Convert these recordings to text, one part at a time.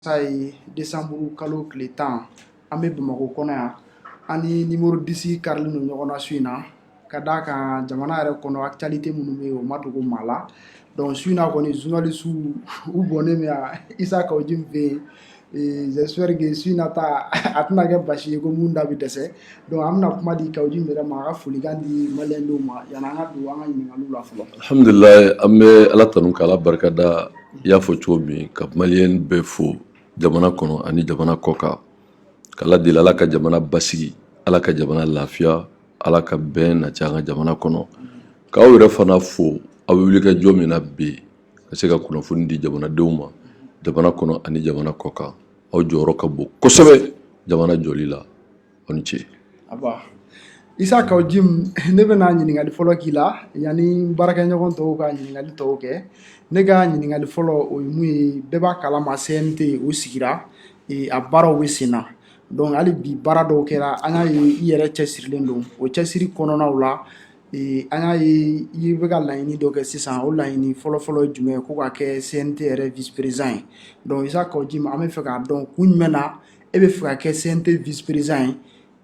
Ça ye décembre kalo tile 10 an bɛ Bamakɔ kɔnɔ yan an ni numéro 10 karilen don ɲɔgɔn na su in na ka d'a kan jamana yɛrɛ kɔnɔ actualité minnu bɛ yen o ma dogo maa la donc su in na kɔni journaliste u bɔnnen bɛ yan Isa Kawoji fɛ yen j'espère que su in na ta a tɛna kɛ basi ye ko mun da bɛ dɛsɛ donc an bɛna kuma di Kawoji yɛrɛ ma a ka folikan di maliyɛn denw ma yanni an ka don an ka ɲininkaliw la fɔlɔ. Alhamdulillah an bɛ Ala tanu k'Ala barikada i y'a fɔ cogo min ka maliyɛn bɛɛ fo jamana kɔnɔ ani jamana kɔ kan k'Ala deli Ala ka jamana basigi Ala ka jamana lafiya Ala ka bɛn nati an ka jamana kɔnɔ k'aw yɛrɛ fana fo aw bɛ wulikajɔ min na bi ka se ka kunnafoni di jamanadenw ma jamana kɔnɔ ani jamana kɔ kan aw jɔyɔrɔ ka bon kosɛbɛ jamana jɔli la aw ni ce. Aba Isa Kawoji ne bɛna ɲininkali fɔlɔ k'i la yanni baarakɛɲɔgɔn tɔw ka ɲininkali tɔw kɛ ne ka ɲininkali fɔlɔ o ye mun ye bɛɛ b'a kalama CNT o sigira a baaraw bɛ sen na donc hali bi baara dɔw kɛra an y'a ye i yɛrɛ cɛsirilen don o cɛsiri kɔnɔnaw la an y'a ye i bɛ ka laɲini dɔ kɛ sisan o laɲini fɔlɔfɔlɔ ye jumɛn ye ko ka kɛ CNT yɛrɛ vice président ye donc Isa Kawoji an bɛ fɛ k'a dɔn kun jumɛn na e bɛ fɛ ka kɛ CNT vice président ye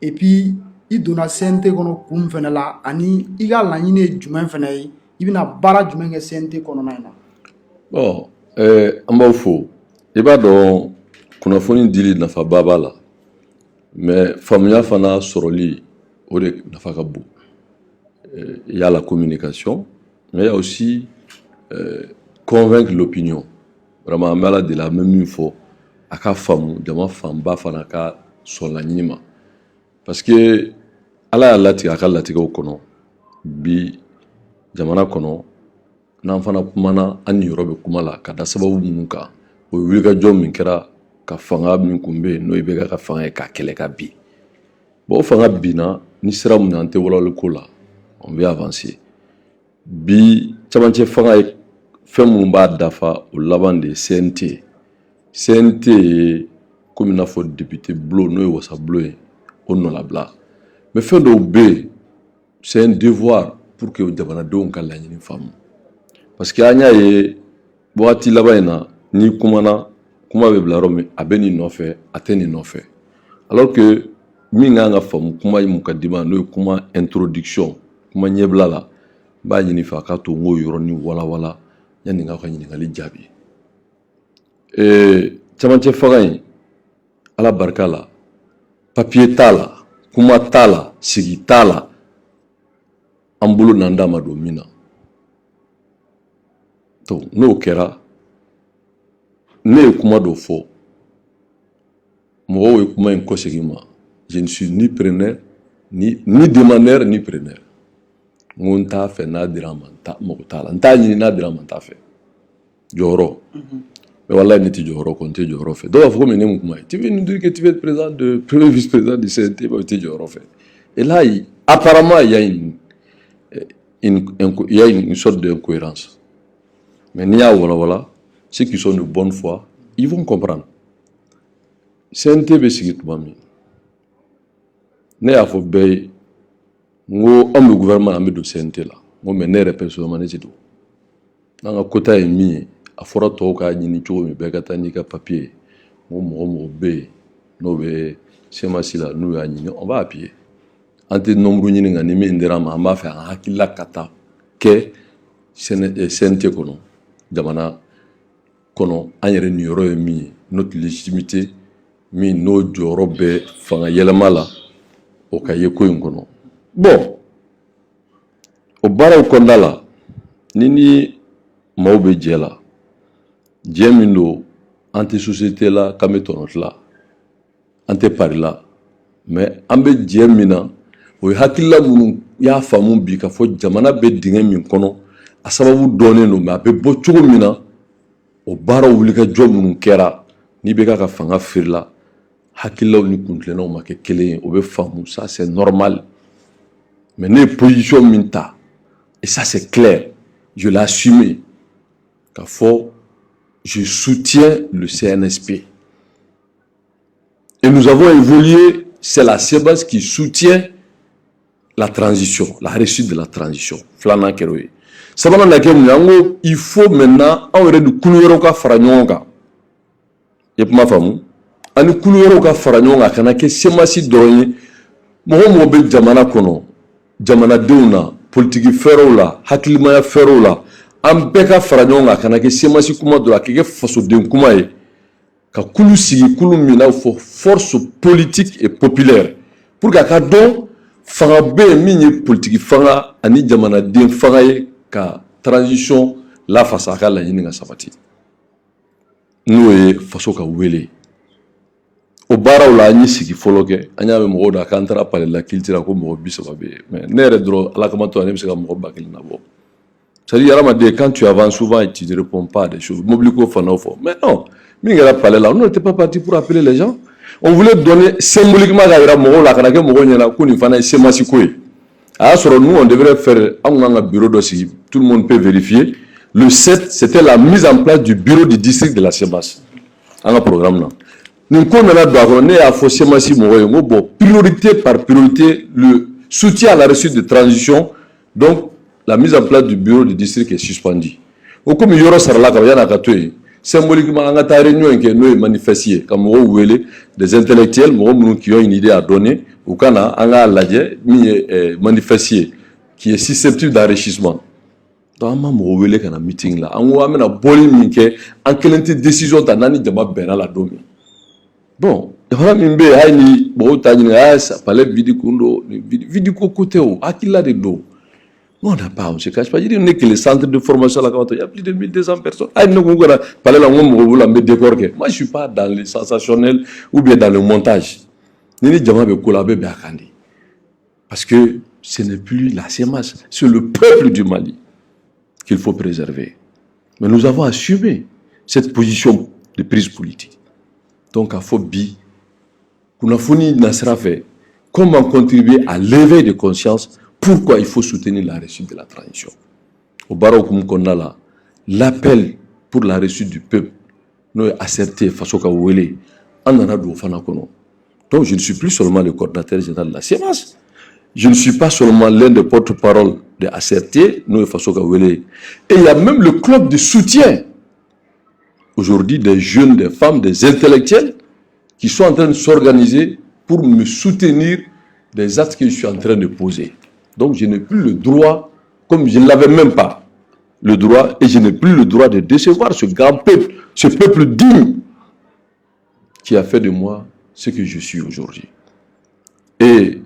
et puis i donna CNT kɔnɔ kun fɛnɛ la ani i ka laɲini ye jumɛn fɛnɛ ye i bɛna baara jumɛn kɛ CNT kɔnɔna in na. Bon an b'aw fo i b'a dɔn kunnafoni dili nafaba b'a la mais faamuya fana sɔrɔli o de nafa ka bon il y a la communication mais il y a aussi convaincre l'opinion vraiment an bɛ Ala deli an bɛ min fɔ a ka faamu jama fanba fana ka sɔn laɲini ma parce que Ala y'a latigɛ a ka latigɛw kɔnɔ bi jamana kɔnɔ n'an fana kumana an ni yɔrɔ bɛ kuma la ka da sababu minnu kan o ye wulikajɔ min kɛra ka fanga min kun bɛ yen n'o ye IBK ka fanga ye k'a kɛlɛ ka bin bon o fanga binna ni sira mun na an tɛ walawali ko la on veut avancer bi camancɛ fanga ye fɛn minnu b'a dafa o laban de ye CNT CNT ye komi i n'a fɔ député bulon n'o ye wasa bulon ye o nɔlabila mais fɛn dɔw bɛ yen c'est un devoir pour que jamanadenw ka laɲini faamu parce que an y'a ye wagati laban in na n'i kumana kuma bɛ bila yɔrɔ min a bɛ nin nɔfɛ a tɛ nin nɔfɛ alors que min kan ka faamu kuma mun ka di ma n'o ye kuma introduction kuma ɲɛbila la n b'a ɲini fɛ a k'a to n k'o yɔrɔnin walawala yanni n k'a ka ɲininkali jaabi camancɛ fanga in Ala barika la papier t'a la kuma t'a la sigi t'a la an bolo n'an da ma don min na donc n'o kɛra ne ye kuma dɔ fɔ mɔgɔw ye kuma in kɔsegin ma je ne suis ni preneur ni demandeur ni preneur n ko n t'a fɛ n'a dira n ma mago t'a la n t'a ɲini n'a dira n ma n t'a fɛ jɔyɔrɔ mais wallahi ne tɛ jɔyɔrɔ kɔ n tɛ jɔyɔrɔ fɛ dɔw b'a fɔ ko mais ne mun kuma ye tu veux nous dire que tu veux être président de premier vice-président du CNT mais tu tɛ jɔyɔrɔ fɛ et là apparemment il y a une sorte d'incohérence mais n'i y'a walawala ceux qui sont de bonne foi ils vont comprendre CNT bɛ sigi tuma min ne y'a fɔ bɛɛ ye n ko an bɛ gouvernement an bɛ don CNT la n ko mais ne yɛrɛ personnellement ne tɛ don n'an ka quota ye min ye a fɔra tɔw k'a ɲini cogo min bɛɛ ka taa n'i ka papier ye n ko mɔgɔ bɛ yen n'o bɛ CEMAC la n'u y'a ɲini on va appuyer an tɛ nombre ɲini nka ni min dira an ma an b'a fɛ an hakilila ka taa kɛ CNT kɔnɔ jamana kɔnɔ an yɛrɛ niyɔrɔ ye min ye notre légitimité min n'o jɔyɔrɔ bɛ fanga yɛlɛma la o ka ye ko in kɔnɔ bon o baaraw kɔnɔna la ni maaw bɛ jɛ la jɛ min don an tɛ société la k'an bɛ tɔnɔ tila an tɛ pari la mais an bɛ jɛ min na o ye hakilila minnu y'a faamu bi k'a fɔ jamana bɛ dingɛ min kɔnɔ a sababu dɔnnen don mais a bɛ bɔ cogo min na o baaraw wulikajɔ minnu kɛra n'i bɛ ka fanga firila hakililaw ni kuntilennaw ma kɛ kelen ye o bɛ faamu ça c'est normal mais ne ye position min ta et ça c'est clair je l'ai assumé k'a fɔ je soutiens le CNSP et nous avons évolué c'est la CEBAS qui soutient la transition la réussite de la transition filanan kɛra o ye sabanan na kɛ mun ye an ko il faut maintenant anw yɛrɛ de kulu wɛrɛw ka fara ɲɔgɔn kan ye kuma faamu ani kulu wɛrɛw ka fara ɲɔgɔn kan a kana kɛ semasi dɔrɔn ye mɔgɔ mɔgɔ bɛ jamana kɔnɔ jamanadenw na politiki fɛɛrɛw la hakilimaya fɛɛrɛw la an bɛɛ ka fara ɲɔgɔn kan a kana kɛ semasi kuma dɔrɔn a kɛ fasoden kuma ye ka kulu sigi kulu min n'a fɔ force politique et populaire pour que a ka dɔn fanga bɛ yen min ye politiki fanga ani jamanaden fanga ye ka transition lafasa a ka laɲini ka sabati n'o ye faso ka wele o baaraw la an ye sigi fɔlɔ kɛ an y'a mɛn mɔgɔw da k'an taara palais la culture ko mɔgɔ 30 bɛ yen mais ne yɛrɛ dɔrɔn ala kama to ne bɛ se ka mɔgɔ 1000 labɔ c'est-à-dire hadamaden quand tu avances souvent et tu ne réponds pas à des choses mobili ko fanaw fɔ mais non min kɛra palais la on n'était pas parti pour appeler les gens on voulait donner symboliquement ka yira mɔgɔw la kana kɛ mɔgɔw ɲɛna ko nin fana ye semasi ko ye a y'a sɔrɔ nous on devrait faire an kan ka bureau dɔ sigi tout le monde peut vérifier le 7 c'était la mise en place du bureau du district de la Semas an ka programme na nin ko nana don a kɔnɔ ne y'a fɔ semasi mɔgɔw ye n ko bon priorité par priorité le soutien à la réussite de transition donc la mise en place du bureau du district est suspendue o komi yɔrɔ sarala ka yan'a ka to yen symboliquement an ka taa réunion kɛ n'o ye manifeste ye ka mɔgɔw wele des intellectuels mɔgɔ minnu qui ont une idée à donner u ka na an k'a lajɛ min ye manifeste ye qui est susceptible d'enrichissement donc an ma mɔgɔ wele ka na meeting la an ko an bɛna bɔli min kɛ an kelen tɛ décision ta n'an ni jama bɛnna la don min bon jamana min bɛ yen hali ni mɔgɔw t'a ɲininka palais vide kun don vide ko ko tɛ o hakilila de don. On n'a pas, on ne se cache pas. Je dis que les centres de formation, là, il y a plus de 1200 personnes. Moi, je ne suis pas dans le sensationnel ou bien dans le montage. Parce que ce n'est plus la Semas, c'est le peuple du Mali qu'il faut préserver. Mais nous avons assumé cette position de prise politique. Donc, il faut dire qu'on a fourni Nasra fait comment contribuer à l'éveil de conscience. Pourquoi il faut soutenir la réussite de la transition? Au Barokoum Kondala, l'appel pour la réussite du peuple, nous est asserté face au Kawele, en Anadou Fanakono. Donc je ne suis plus seulement le coordinateur général de la CEMAS, je ne suis pas seulement l'un des porte-parole de asserté, nous est face au Kawele. Et il y a même le club de soutien, aujourd'hui des jeunes, des femmes, des intellectuels, qui sont en train de s'organiser pour me soutenir des actes que je suis en train de poser. Donc je n'ai plus le droit, comme je ne l'avais même pas, le droit, et je n'ai plus le droit de décevoir ce grand peuple, ce peuple digne qui a fait de moi ce que je suis aujourd'hui. Et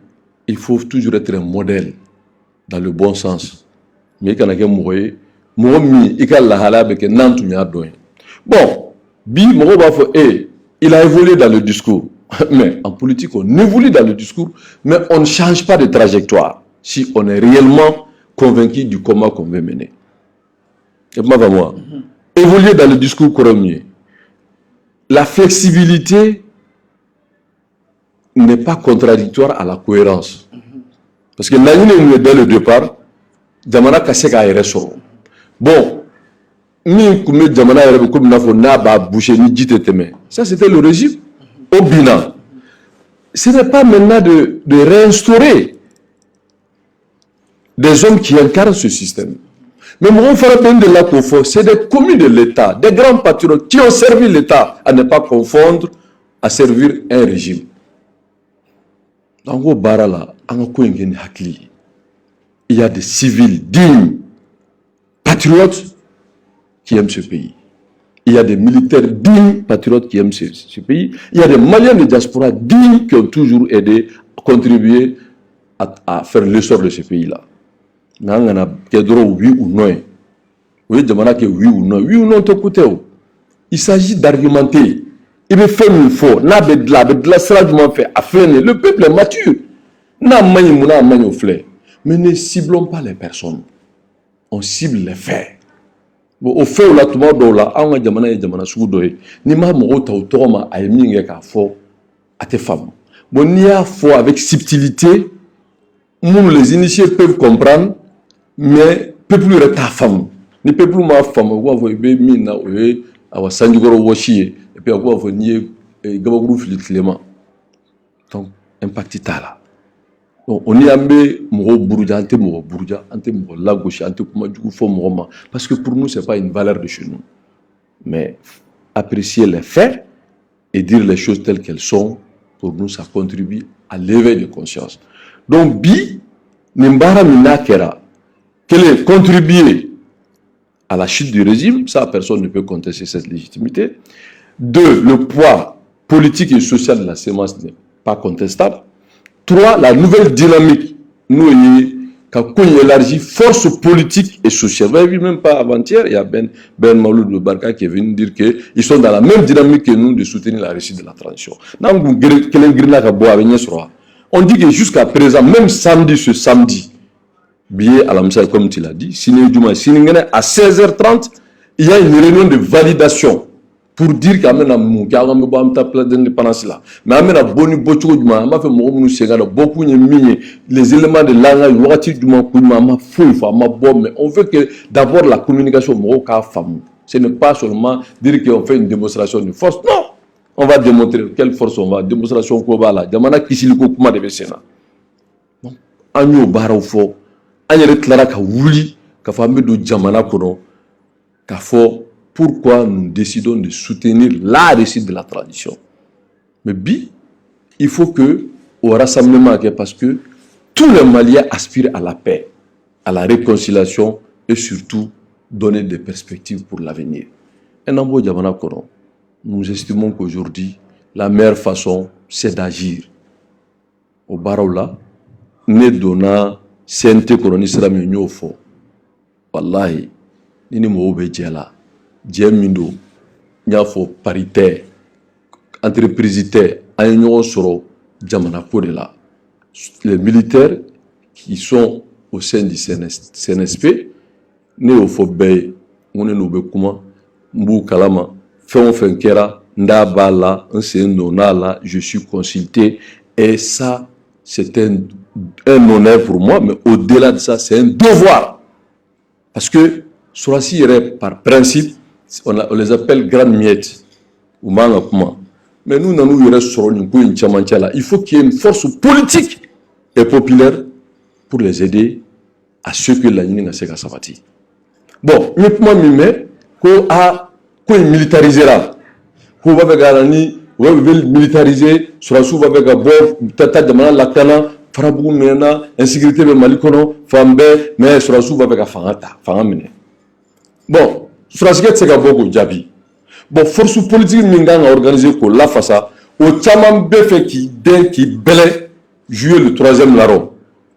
il faut toujours être un modèle dans le bon sens. Mais quand on a bon, il a évolué dans le discours. Mais en politique, on évolue dans le discours, mais on ne change pas de trajectoire si on est réellement convaincu du combat qu'on veut mener. Évoluer dans le discours corrompier. La flexibilité n'est pas contradictoire à la cohérence. Parce que dès le départ, Jamana Kaseka est ressort. Bon, ça c'était le régime au bilan. Ce n'est pas maintenant de réinstaurer des hommes qui incarnent ce système. Mais mon frère de la COFO, c'est des commis de l'État, des grands patriotes qui ont servi l'État à ne pas confondre, à servir un régime. Dans Barala, il y a des civils dignes, patriotes qui aiment ce pays. Il y a des militaires dignes, patriotes qui aiment ce pays. Il y a des Maliens de diaspora dignes qui ont toujours aidé, contribué à faire l'essor de ce pays-là. Oui ou non. Oui, oui ou non. Oui ou non, il s'agit d'argumenter. Il veut faire une fois. Le peuple est mature. Mais ne ciblons pas les personnes. On cible les faits. Bon, au fait, là, tout le monde là, on a jamana soudoé. Ni ma mo ta utoma a minge ka fo à tes femmes. Bon, ni a fo avec subtilité, nous les initiés peuvent comprendre, mais peu plus ta femme. Ni peu plus ma femme, ou avo be mina oe, awa sanjugoro woshi et puis ou avo ni gabagru filit. Donc, impact là. On y a mis mon bourja, la gauche, parce que pour nous, ce n'est pas une valeur de chez nous. Mais apprécier les faits et dire les choses telles qu'elles sont, pour nous, ça contribue à l'éveil de conscience. Donc, Nimbara Minakera, qu'elle ait contribué à la chute du régime, ça, personne ne peut contester cette légitimité. 2, le poids politique et social de la sémence n'est pas contestable. 3, la nouvelle dynamique, nous, quand on élargit force politique et sociale. Vous avez vu, même pas avant-hier, il y a Ben Maloud de Barka qui est venu dire qu'ils sont dans la même dynamique que nous de soutenir la réussite de la transition. On dit que jusqu'à présent, même ce samedi, billet à la comme tu l'as dit, à 16h30, il y a une réunion de validation pour dire qu'il y a l'indépendance là. Mais il y a beaucoup les éléments de langage, mais on veut que d'abord la communication, ce n'est pas seulement dire qu'on fait une démonstration de force. Non! On va démontrer quelle force on va. Démonstration quoi là. Jamana kisiliko kuma de besena. Bon, anyo bara fo, anyere clara ka wuli, ka fambe do jamana kono, ka fo. Pourquoi nous décidons de soutenir la réussite de la tradition. Mais il faut que au rassemblement, parce que tous les Maliens aspirent à la paix, à la réconciliation et surtout donner des perspectives pour l'avenir. Nous estimons qu'aujourd'hui, la meilleure façon, c'est d'agir. Au Baroula, ne donna CNT colonisera mieux fort. Wallahi, ni mo obedjela. Djemindo, nyafo paritaire, entreprisitaire, agnon soro, djamana kodela. Les militaires qui sont au sein du CNSP, ne ofobey, on ne nous comment, mbou kalama, fait kera, ndabala, un je suis consulté, et ça, c'est un honneur pour moi, mais au-delà de ça, c'est un devoir. Parce que, soit si par principe, on les appelle grandes miettes, ou mangapuma. Mais nous, il faut qu'il y ait une force politique et populaire pour les aider à ce que la Nina Sega Savati. Bon, qu'on militarisera, qu'on va militariser, sur va avec un bon tata de mana lakana, farabou mena, insécurité de malikono, fambe, mais sur va avec un fangata, fangamine. Bon, Surasiket c'est beaucoup jabi. Bon, force politique mingang a organisé pour la faça, au tchaman befe qui belait jouer le 3e larron.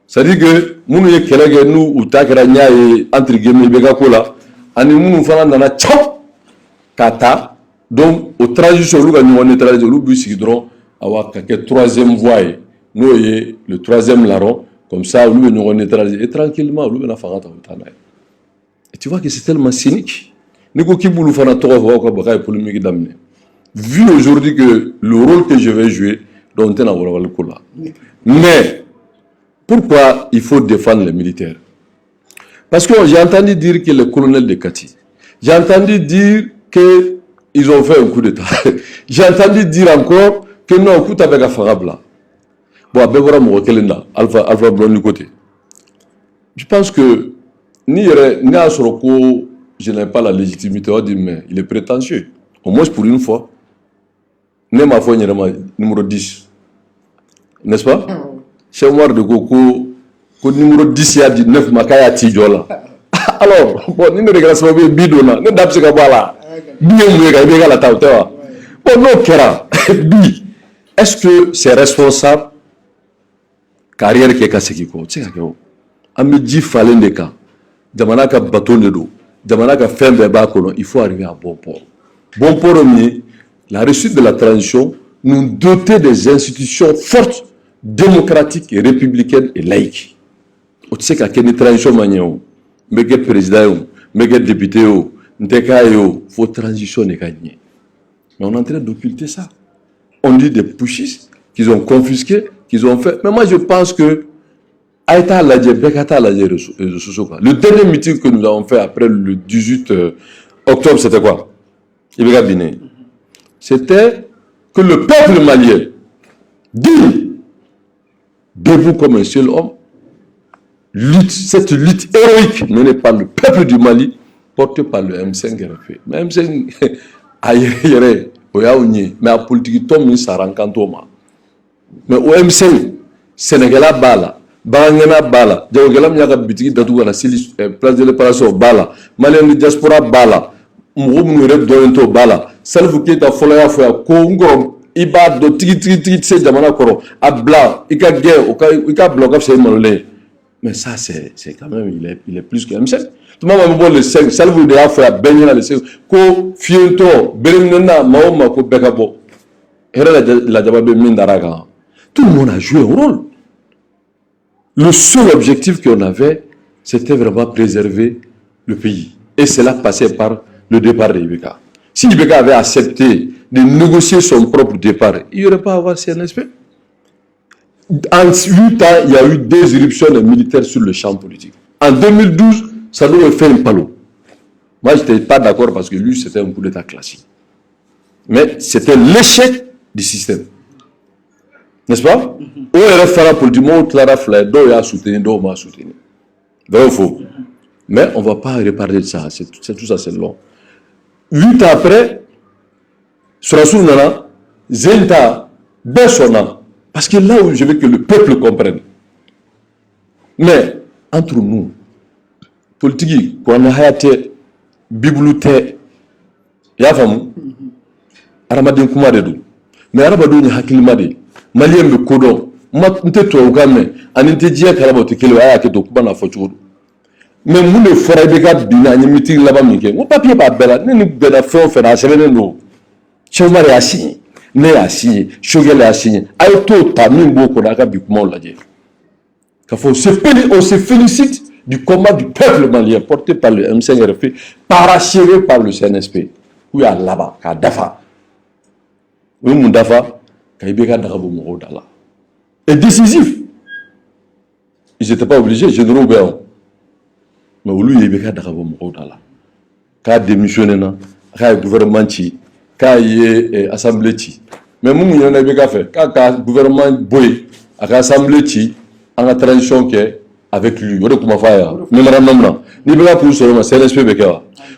C'est-à-dire que nous y kelege nous ou takranya et entre guillemets bega kola, ani nous fana nana chop kata. Donc au transition lu gagnon neutraliser lu bu sigidron awa ka 3e voie. Nous y le 3e larron comme ça lu gagnon neutraliser et tranquillement lu na fangata utana. Et tu vois que c'est tellement cynique. Vu aujourd'hui que le rôle que je vais jouer, mais pourquoi il faut défendre les militaires? Parce que j'ai entendu dire que le colonel de Kati, j'ai entendu dire qu'ils ont fait un coup d'État, j'ai entendu dire encore que non, coup avec Afarabla. Bon, Alpha Blanc du côté. Je pense que je n'ai pas la légitimité, on dit, mais il est prétentieux. Au moins pour une fois. Nema foi numéro 10. N'est-ce pas? Chez moi de Coco, numéro 10, il y a 19 Makaya Tidjola. Alors, bon, nous ne regardons pas bidona, nous n'avons pas bien la tauta. Bon, non, Kera, est-ce que c'est responsable? Carrière qui est cassée qui compte. C'est quoi? Amidji Falen de cas. Damanaka bâton de dos. Il faut arriver à bon port. Bon port, la réussite de la transition, nous doter des institutions fortes, démocratiques et républicaines et laïques. On sait qu'il y a une transition, mais quel président, mais quel député, il faut transition et gagner. Mais on est en train d'occulter ça. On dit des pushistes qu'ils ont confisqués, qu'ils ont fait. Mais moi, je pense que le dernier meeting que nous avons fait après le 18 octobre, c'était quoi? C'était que le peuple malien, dit, debout comme un seul homme, cette lutte héroïque menée par le peuple du Mali, portée par le M5 RFP. Mais M5 ailleurs, mais la politique tombe ça rencontre mais au MC Sénégal bala Bangana bala Diawgala miaka bitiki datu la sili place de l'éparation bala Malien de diaspora bala Mouroum rep doento bala Salfu Keita folaya foya ko ngoro iba do tigi se jamana koro abla ika guerre ika bloquer c'est malolé mais ça c'est quand même il est plus que MC tout le monde le 5 Salfu de afoya benyana le 5 ko fiento berenna maoma ko bekabo era la jababe mindaraga tout le monde a joué un rôle. Le seul objectif qu'on avait, c'était vraiment préserver le pays. Et cela passait par le départ de Ibeka. Si Ibeka avait accepté de négocier son propre départ, il n'y aurait pas à avoir CNSP. En 8 ans, il y a eu 2 éruptions militaires sur le champ politique. En 2012, ça nous a fait un palo. Moi, je n'étais pas d'accord parce que lui, c'était un coup d'état classique. Mais c'était l'échec du système. N'est-ce pas? On est référent politiquement, Clara Flair, dont il a soutenu, dont on m'a soutenu. Donc il faut. Mais on ne va pas reparler de ça. Tout ça, c'est long. 8 ans après, Surassou Nana, Zenta, Bessona. Parce que là où je veux que le peuple comprenne. Mais, entre nous, politique, quand on a été, bibliothèque, il y a femme, Aramadin Kumadedou. Mais Aramadou ni Hakilimade. Malien be kodon mate to ugame aninte dia kalabo te kele aya ke to kuba na fochuru mais mu le fora be ga bina ni meeting laba mike mo papier ba bela ni bela fo fe na sebene no chomari asi ne asi shogele asi ay to ta min bo ko da ka bi kuma laje ka fo on se félicite du combat du peuple malien porté par le M5RP parachevé par le CNSP où ya laba ka dafa oui mun dafa et décisif. Ils n'étaient pas obligés, généraux bien. Mais lui, il y a démissionné, il y a gouvernement, il y a assemblée. Mais nous, il y a un fait. Quand le gouvernement boy, il y a assemblée, il y a une transition avec lui. Il y a comment faire. Mais madame, il y a pour ce c'est l'esprit.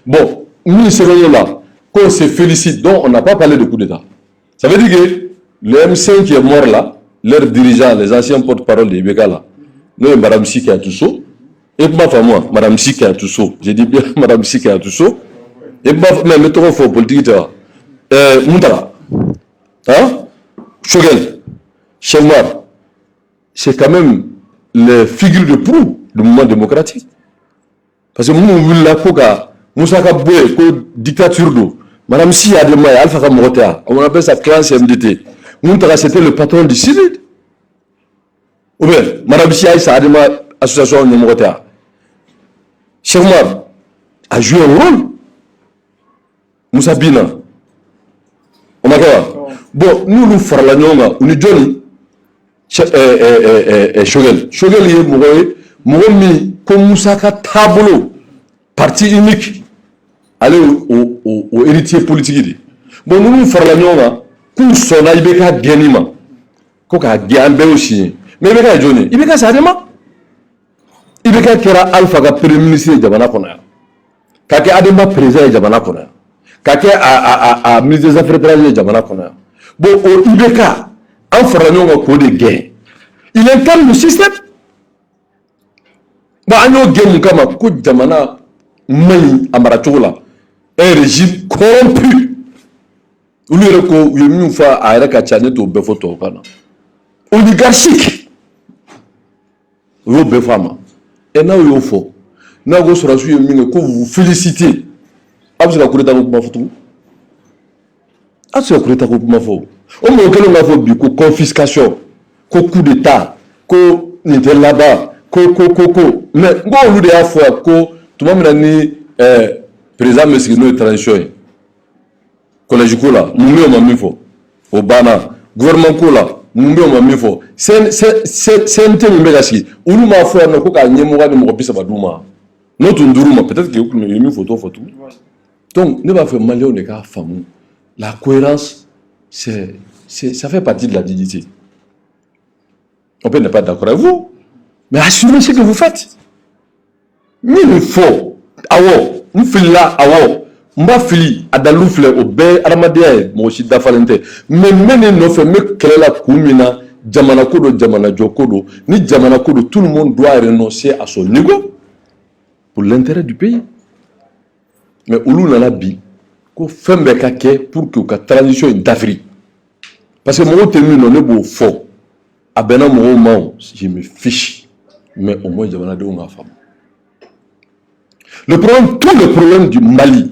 Bon, nous, c'est là. Quand on se félicite, donc on n'a pas parlé de coup d'État. Ça veut dire que le M5 qui est mort là, leurs dirigeants, les anciens porte-parole de Ibeka là, nous, Madame Sika Tousso, et ma femme, moi, Madame Sika Tousso, j'ai dit bien Madame Sika Tousso, et mais mettons faux politique, Moutala, hein, Chogel, Chemar, c'est quand même les figures de proue du mouvement démocratique. Parce que nous, la Koka, Moussaka Boué, dictature d'eau, Madame Si Adema, Alpha Kamorota, on appelle ça classe MDT. Moutara, c'était le patron du civil. Ou bien, Madame Si Adema, association de Morota. Cheikh Omar a joué un rôle. Moussa Bina. On m'a dit, bon, nous faisons la nyonga, nous Johnny, Shogel. Shogel est Mourami, comme Moussa Tabolo, parti unique. Aller au héritier politique. Bon, nous faisons la nyonga, pour son Ibeka Genima. Koka Gambe aussi. Mais Ibeka Johnny, Ibeka Sadema. Ibeka Kera Alpha, premier ministre de Jabana Kona. Kake Adema, président de Jabana Kona. Kake a ministre des Affaires étrangères de Jabana Kona. Bon, au Ibeka, en faisant la nyonga, pour des gains. Il incarne le système. Bon, on a gagné comme un coup de Jamana, Mali, Amarachola. Un régime corrompu. Où il y a une fois à Arakachane au Befoto. Oligarchique. Vous Befama. Et là, il faut. Là, vous serez vous félicitez. Vous avez couru dans le photo. Vous avez couru dans le photo. On m'a dit que confiscation, coup d'État, que n'était là-bas, mais bon, on lui a fait que tout le monde a dit président monsieur nous transition collège kola mumbi on m'a mis fort au bana gouvernement kola mumbi on m'a mis fort c'est un thème mégasi ou nous m'a fait no ko ka nyemoga de mo bisa baduma notre nduruma peut-être que nous mis photo donc ne va faire malheur on est ka famu la cohérence ça fait partie de la dignité. On peut ne pas être d'accord avec vous, mais assumez ce que vous faites. Mais il faut, nous faisons là, mba fili adalu filɛ o bɛɛ adamadenya ye mɔgɔ si dafalen tɛ mais mene nɔfɛ me kɛlɛ la kun min na jamana ko do jamana jɔ ko do ni jamana ko do tout le monde doit renoncer à son ego pour l'intérêt du pays mais olu nana bi ko fɛn bɛɛ ka kɛ pour que u ka transition in dafiri parce que mɔgɔw tɛ min dɔn ne b'o fɔ a bɛnna mɔgɔw ma o je me fiche mais au moins jamanadenw ka faamu le problème tout le problème du Mali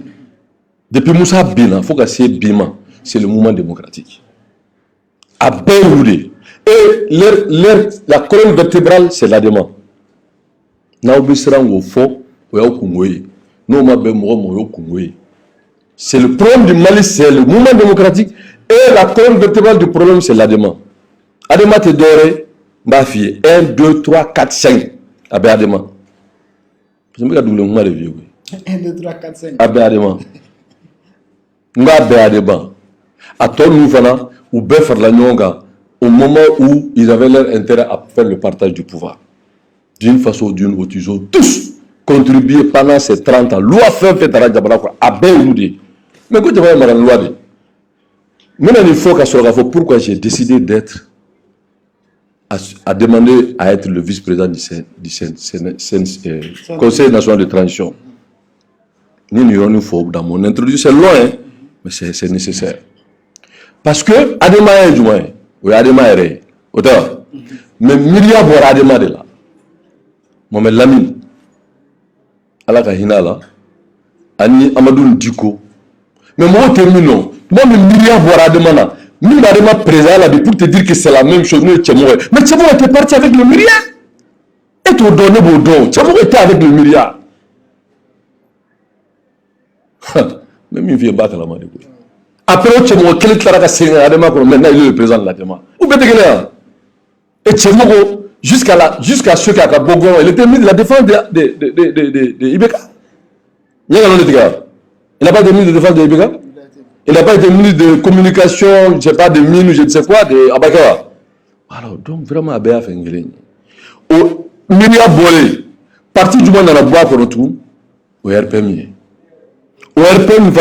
depuis Moussa Bina, faut que Bima, c'est le mouvement démocratique. À Beyroude. Et la colonne vertébrale, c'est l'ADEMA. C'est le problème du Mali, c'est le mouvement démocratique. Et la colonne vertébrale du problème, c'est l'ADEMA. ADEMA te doré, ma fille. 1, 2, 3, 4, 5. Abé ADEMA. Je me regarde le mouvement de vieux. 1, 2, 3, 4, 5. Abé ADEMA. Nga bɛɛ de ban a tɔ ninnu fana u bɛɛ farala ɲɔgɔn kan au moment où ils avaient leur intérêt à faire le partage du pouvoir d'une façon ou d'une autre ils ont tous contribué pendant ces 30 ans loi fɛn fɛn taara jamana kɔnɔ a bɛɛ olu de mais ko jamana mara loi de n bɛna nin fɔ ka sɔrɔ k'a fɔ pourquoi j'ai décidé d'être à demander à être le vice-président du Conseil national de transition ni nin yɔrɔnin fɔ dans mon introduction c'est long hein mais c'est nécessaire. Parce que Adema est du moins, oui Adema est auteur. Mais Myria bora Adema de là. Mohamed Lamine, Allah kahina là, Ani Amadou Ndiko. Mais moi terminons. Moi Myria bora Adema là. Myria Adema présent là pour te dire que c'est la même chose. Nous Tchemoure. Mais Tchemoure était parti avec le Myria. Et tu donné Baudon. Tchemoure était avec le Myria. Même il vient battre la main de quoi. Après, tu m'as quel est la race Adema pour maintenant il est le président de l'Adema. Où peut-être qu'il est? Et Tchemouro jusqu'à ce qu'à Bogon, il était ministre de la défense de Ibeka. Il n'a pas été ministre de défense de Ibeka. Il n'a pas été ministre de communication, je ne sais pas, de mine ou je ne sais quoi, de Abakawa. Alors, donc vraiment, Abaya fait une grille. Au Myria Bolé, parti du monde dans la boîte pour le tout, au RPMI. Au RPM,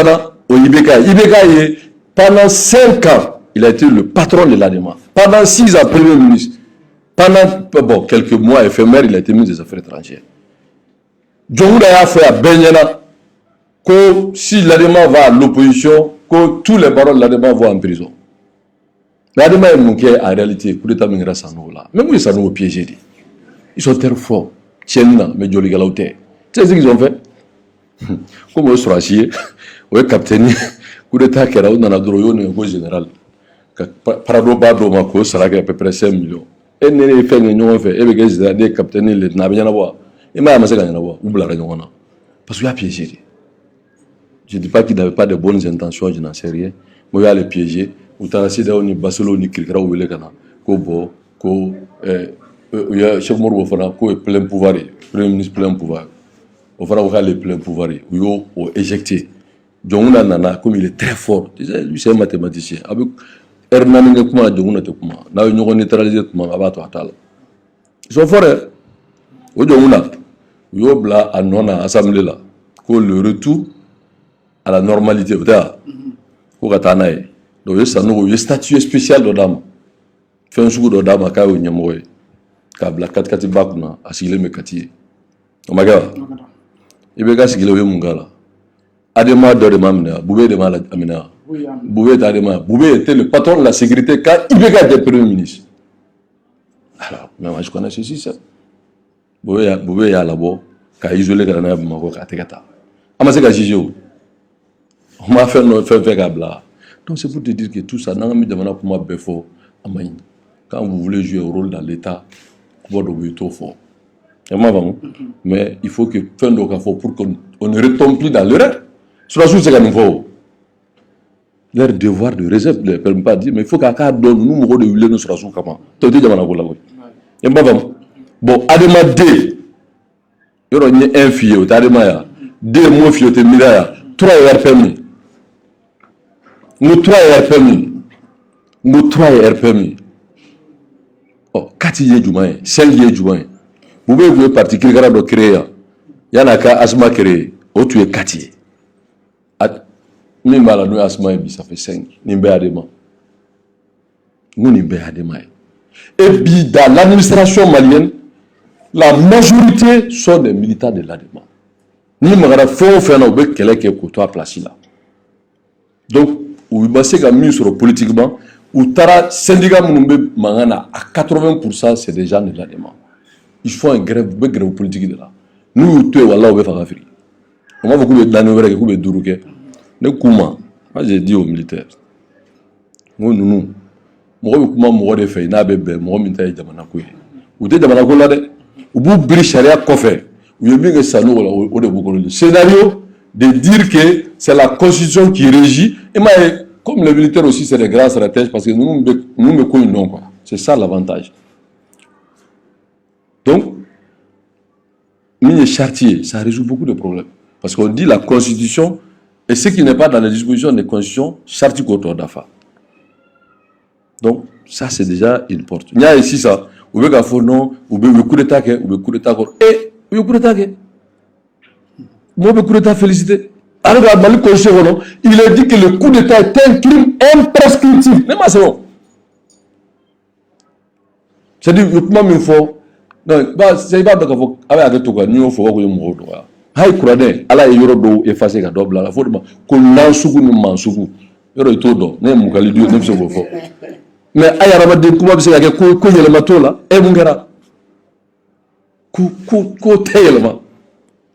au Ibeka. Ibeka, pendant 5 ans, il a été le patron de l'ADEMA. Pendant 6 ans, premier ministre. Pendant quelques mois éphémères, il a été ministre des Affaires étrangères. Djongoula a fait à Benyana que si l'ADEMA va à l'opposition, que tous les barons de l'ADEMA vont en prison. L'ADEMA est manqué en réalité pour l'État mingra Sanogo là. Même ils sont piégés. Ils sont très forts. Tienna, mais Djoli Galaute. Tu sais ce qu'ils ont fait? Comme au Sorachier, au capitaine, coup d'état qui a eu dans la drogue, au général. Parado Bado Mako, ça a à peu près 5 millions. Et n'est fait une fait, et les des capitaines, les n'avaient rien à voir. Et m'a amassé rien à voir, ou blague. Parce qu'il a piégé. Je ne dis pas qu'il n'avait pas de bonnes intentions, je n'en sais rien. Mais il a les piégé. Ou t'as assis dans une Barcelone, qui crée au Lécana, Kobo, Ko, il y a Cheikh Mourou Fana, Ko est plein pouvoir, Premier ministre plein pouvoir. Au fana il a les pleins pouvoirs, il a éjecté. Djongouna Nana, comme il est très fort, lui c'est un mathématicien. Avec Hernan Kuma, Djongouna Tekuma, n'a eu une neutralisé Kuma, Abato Atala. Ils sont forts, hein. Au Djongouna, il y a à Nona, assemblée là, que le retour à la normalité, vous savez, au Katanaï. Donc, il y a un statut spécial de dame. Fait un jour de dame à Kao Nyamoé, Kabla Katkati Bakuna, à Sigile Mekati. Omaga. Ibeka sigile we mungala Adema de Mamina Boubé de Malamina Boubé d'Adema Boubé était le patron de la sécurité quand Ibeka était premier ministre. Alors mais moi je connais ceci ça Boubé ya labo ka isolé ka na Bamako ka tekata amase ka jijo on m'a fait gabla. Donc c'est pour te dire que tout ça n'a mis demanda pour moi befo amay quand vous voulez jouer un rôle dans l'état vous devez tout fort. Mais il faut que fin de pour qu'on ne retombe plus dans l'erreur. Sur la chose, c'est qu'il faut. Leur devoir de réserve ne permet pas de dire, mais il faut qu'à donne nous de huiler nous sur la chose comment. Tu as dit bon, Adema D, il y a un fille, tu as Adema D, mon fille, tu as Miraya, 3 RPM. Nous 3 RPM. Nous 3 RPM. Oh, 4 yeux du moins, 5 yeux du moins. Vous pouvez partir qui regarde créer. Il y en a qu'à Asma créer. Oh, tu es quartier. Nimbala nous asma et ça fait 5. Nimbe adema. Nous nimbe adema. Et puis dans l'administration malienne, la majorité sont des militants de l'ADEMA. Ni magara fo fait na be kele ke ko to place là. Donc ou basé ga mis sur politiquement ou tara syndicat munumbe mangana à 80% c'est des gens de l'ADEMA. Ils font un grève politique de là. Nous tout wala be fa Afrique. On va beaucoup de danouere ko be duruke. Ne kuma, moi j'ai dit aux militaires. Nous mo kuma mo de fe na be mo minta jamana ko. Ou de jamana ko la de ou vous bri charia kofe. Le scénario de dire que c'est la constitution qui régit. Et moi, comme les militaires aussi, c'est des grands stratèges parce que nous me connaissons. C'est ça l'avantage. Donc, les chartiers, ça résout beaucoup de problèmes. Parce qu'on dit la constitution, et ce qui n'est pas dans les dispositions de constitution, chartier contre d'affaires. Donc, ça c'est déjà une porte. Il y a ici ça. Ou bien non, ou bien coup d'état, ou bien coup d'état, et le coup d'état. Moi, le coup d'état félicité. Alors, il a dit que le coup d'état est un crime imprescriptible. Mais c'est bon. C'est-à-dire, il faut. Non, c'est pas d'accord. Avec tout, il faut que nous hay kurane ala yoro do effacer ka dobla la foduma ko nansugu ni mansugu yoro itodo ne mukali dio ne so fo mais ayara ma de kuma bi se ka ko yelema to la e mungera ko teyelema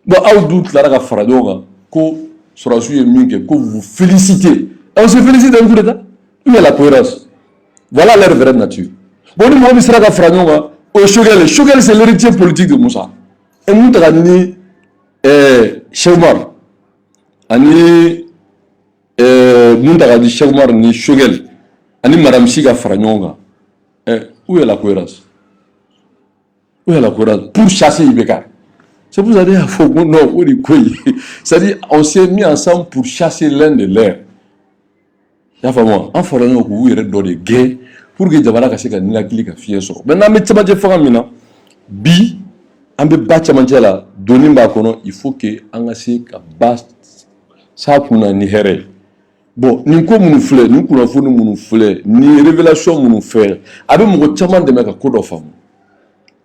bon audou la ka faradoga ko surasu ye minke ko vous félicitez on se félicite d'un coup d'état il y a la cohérence voilà leur vraie nature bon ni mo bi sera ka faradoga o Choguel c'est l'héritier politique de Moussa et nous ni Cheikh ani Muntaga di Cheikh Oumar ni Choguel ani Madame Siga Franyonga où est la cohérence? Où est la cohérence pour chasser Ibeka? C'est pour ça que non, c'est-à-dire on s'est mis ensemble pour chasser l'un de l'air. Il y a vraiment un forum où il y a des gays pour que Jabala Kassé ka nila kili ka fier so. Maintenant mais tama je fanga mina bi ambe bacha manjala doni mba kono il faut que angasi ka bas sa kuna ni here. Bon ni ko munu fleur ni kuna fonu munu fleur ni révélation munu faire abe mo tama de meka ko do fam.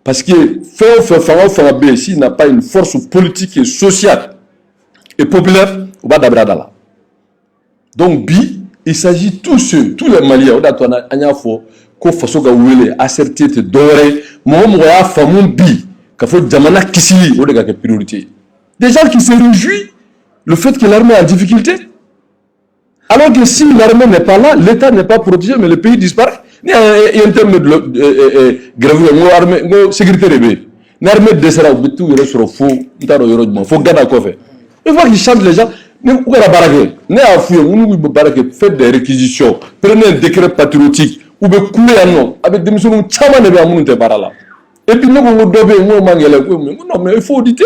Parce que faire B, s'il n'a pas une force politique et sociale et populaire, on va d'abradala. Donc, bi, il s'agit tous les Maliens, on a fo ko faso ga wele asserté te doré, mo ya famun bi, ka fo jamana kisili, on a priorité. Des gens qui se réjouissent le fait que l'armée est en difficulté. Alors que si l'armée n'est pas là, l'État n'est pas protégé, mais le pays disparaît. Il y a un terme de grève, sécurité rébé. L'armée descendra, tout le reste faux, il faut garder quoi faire. Il faut qu'ils chantent les gens. Nous faites des réquisitions, prenez un décret patriotique, ou bien couler un nom, avec des missions, et puis nous, non, mais il faut auditer.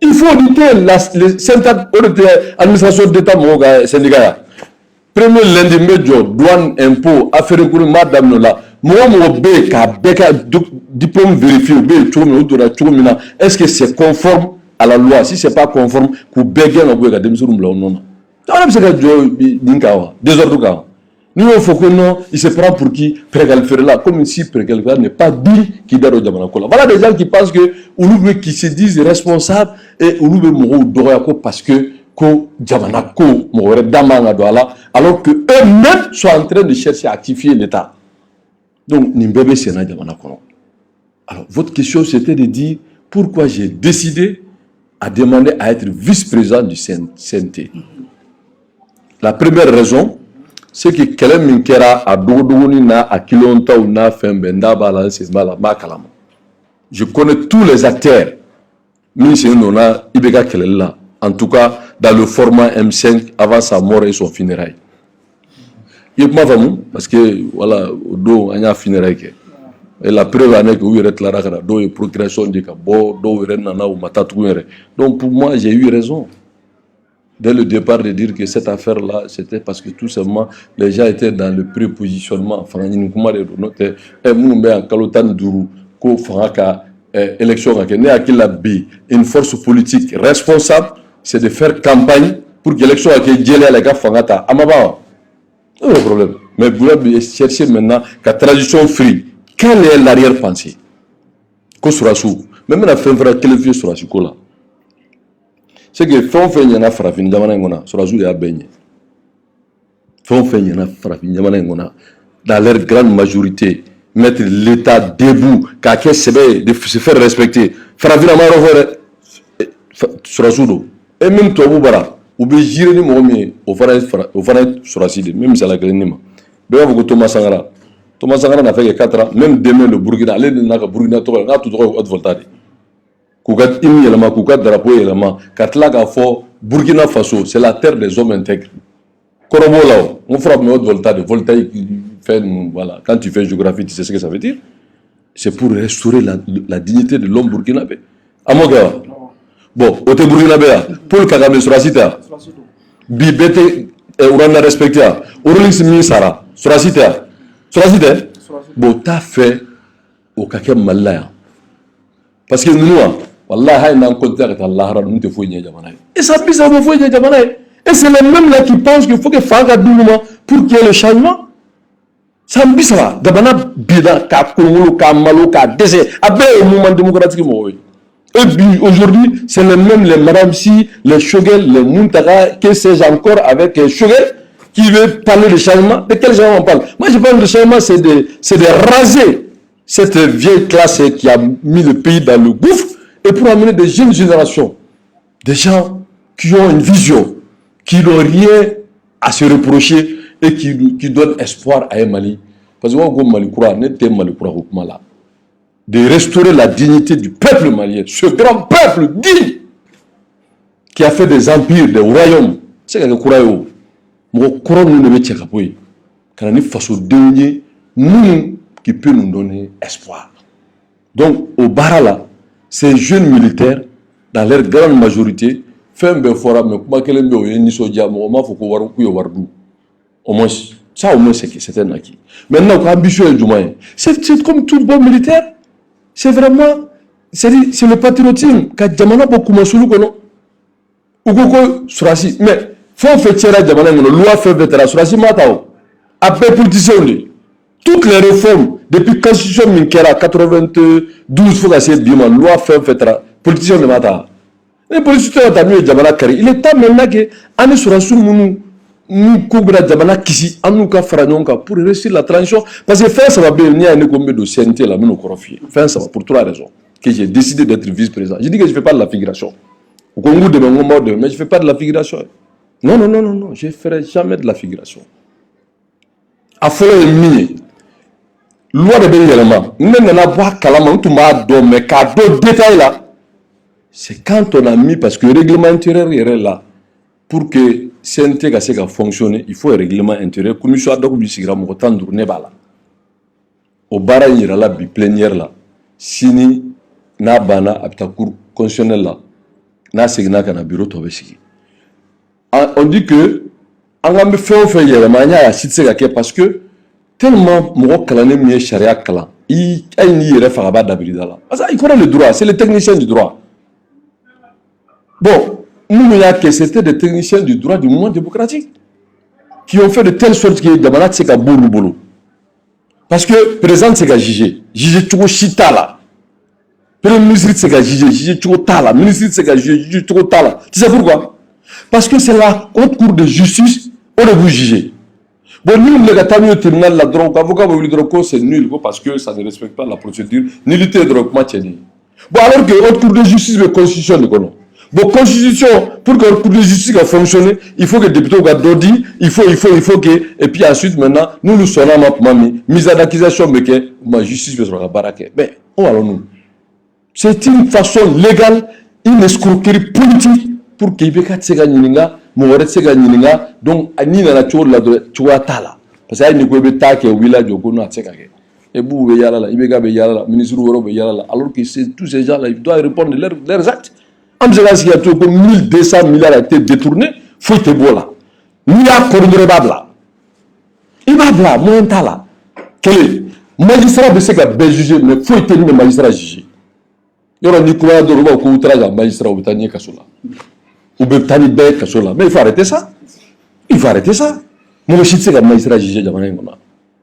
Il faut auditer l'administration d'État syndicat. Premier lundi, médio, douane, impôt, affaires pour madame là. Moi, diplôme vérifié, est-ce que c'est conforme à la loi? Si c'est pas conforme, pour bégayer la boue, non. Désordre. Nous, il faut que non, il se prend pour qui prégalifère là, comme si prégalifère n'est pas dit qui donne au Djamanakola. Voilà des gens qui pensent que, ou qui se disent responsables, et ou parce que, alors que eux-mêmes sont en train de chercher à activer l'État. Donc, Nimbebe Sena Djamanakono. Alors, votre question, c'était de dire pourquoi j'ai décidé à demander à être vice-président du CNT. La première raison, c'est que Kelem Minkera a Dogodouni à Kilonta ou na Fembenda Balance Mala Makalama. Je connais tous les acteurs. Nona Ibeka Kelela. En tout cas, dans le format M5 avant sa mort et son funérail. Il n'y a pas parce que voilà, il y a funérail. Et la preuve est que il y a une procréation de Kabo, donc pour moi, j'ai eu raison. Dès le départ, de dire que cette affaire-là, c'était parce que tout simplement, les gens étaient dans le prépositionnement. Élection, une force politique responsable, c'est de faire campagne pour que l'élection ait gelé les gars fangata. Amaba, c'est le problème. Mais vous devez chercher maintenant la transition free. Quelle est l'arrière-pensée? Ko surasu. Même la fin fera quel vieux surasu là. C'est que fin fait y en a farafin jamana ngona surasu ya benye. Fin fait y en a farafin jamana ngona dans leur grande majorité mettre l'État debout, qu'à de se faire respecter. Farafin amaro surasu do. Et même toi Boubara, ou bien gérer les mots au fana suraside, même ça la grenima. Ben vous Thomas Sangara. Thomas Sangara n'a fait que 4 ans, même demain le Burkina, allez n'a que Burkina toi, n'a tout droit au voltade. Koukat imi yelama, koukat drapeau yelama, katla ka fo Burkina Faso, c'est la terre des hommes intègres. Korobo là, on frappe mes hautes voltades, voltaïque fait voilà, quand tu fais géographie, tu sais ce que ça veut dire. C'est pour restaurer la dignité de l'homme burkinabé. Amoga. Bon, au te Burkinabé, Paul Kagame surasita. Bibete Urana respecté. Urlix Misara, surasita. Surasita. Bon, t'as fait au Kakem Malaya. Parce que nous, Wallah, on a un contact avec Allah, nous te faut y jamanaï. Et ça pisse à me faut y jamanaï. Et c'est les mêmes là qui pensent qu'il faut que Faga Doulouma pour qu'il y ait le changement. Ça me dit ça. Gabana Bida, Ka Kongolo, Ka Malo, Ka Dese, Abbé au mouvement démocratique. Et puis aujourd'hui, c'est les mêmes, les Madame Si, les Shogel, les Muntara, que sais-je encore avec Shogel, qui veut parler de changement. De quel changement on parle? Moi, je parle de changement, c'est de raser cette vieille classe qui a mis le pays dans le gouffre et pour amener des jeunes générations, des gens qui ont une vision, qui n'ont rien à se reprocher et qui donnent espoir à un Mali. Parce que moi, Mali Koura, n'est-ce Mali Koura là. De restaurer la dignité du peuple malien, ce grand peuple digne qui a fait des empires, des royaumes. C'est que le Kourayo, mon couronne nous ne met pas capouille. Car on est face au dernier, nous qui peut nous donner espoir. Donc, au Barala, ces jeunes militaires, dans leur grande majorité, font un forum, mais comment qu'elle est au Nisodia, il faut qu'on voit au moins, ça au moins c'est un acquis. Maintenant, l'ambition est du moyen. C'est comme tout bon militaire. C'est vraiment, c'est le patriotisme. Quand Jamana beaucoup moins sous kono, ou koko surasi, mais faut faire tirer Jamana ngono, loi fait vétéran surasi matao. Après politicien toutes les réformes depuis constitution Minkera 92 faut casser bima loi fait vétéran politicien de matao. Les politiciens ont amené Jamana Kari. Il est temps maintenant que ane surasi munu nous couvrir Jamana Kisi, nous ka Franonka pour réussir la transition. Parce que faire ça va bien, il y a un combien de CNT là, mais nous confier. Faire ça va pour 3 raisons. Que j'ai décidé d'être vice-président. Je dis que je ne fais pas de la figuration. Au Congo de mon mode, mais je ne fais pas de la figuration. Non, je ne ferai jamais de la figuration. À faire une mini. Loi de Bengalama, nous n'avons pas Kalama, tout m'a donné, mais qu'à d'autres détails là, c'est quand on a mis, parce que le règlement intérieur est là, pour que CNT ka fonctionner, il faut un règlement intérieur. Commission ad hoc bi sigira mo tandur ne bala. O bara yira la bi plénière là. Sini na bana apta cour constitutionnel là. Na signa kana bureau to besigi. On dit que on a fait yera manya ya sitse ka parce que tellement mo kalane mi charia kala. I ay ni yera fa ba d'abida là. Parce qu'il connaît le droit, c'est le technicien du droit. Bon, nous, c'était des techniciens du droit du mouvement démocratique qui ont fait de telle sorte que Damana c'est qu'à boulot. Parce que président c'est qu'à juger tout chita là. Premier ministre c'est qu'à juger tout tala, ministre c'est qu'à juger tout tala. Tu sais pourquoi? Parce que c'est la haute cour de justice où vous juger. Bon, nous, les gars, au tribunal, la drogue, avocat, vous le drogue, c'est nul parce que ça ne respecte pas la procédure, ni lutter de drogue, match. Bon, alors que la haute cour de justice, le constitution, le colon. Bon, constitution, pour que la cour de justice a fonctionné, il faut que le député ait dodi, il faut que, et puis ensuite, maintenant, nous sommes mise à l'accusation, mais que ma justice va se faire baraquer. Mais, où allons-nous? C'est une façon légale, une escroquerie politique pour qu'il y ait des gens donc, ni na toujours la tala. Parce que il n'y a pas de village au Gono à Tsekage. Et vous, il y a là, il y a là, ministre Europe, il y a là, alors que tous ces gens-là, ils doivent répondre leurs actes. En général, s'il y a tout comme 1200 milliards a été détourné, il faut être beau là. Il y a corridor là. Il va là, moins là. Quel est magistrat de ce qu'a jugé, mais il faut être le magistrat jugé. Il y aura du courage de revoir au outrage à magistrat au Britannique à cela. ou bien tani bête que là. Mais il faut arrêter ça. Il faut arrêter ça. Moi, je sais que magistrat jugé Jamana Ngoma.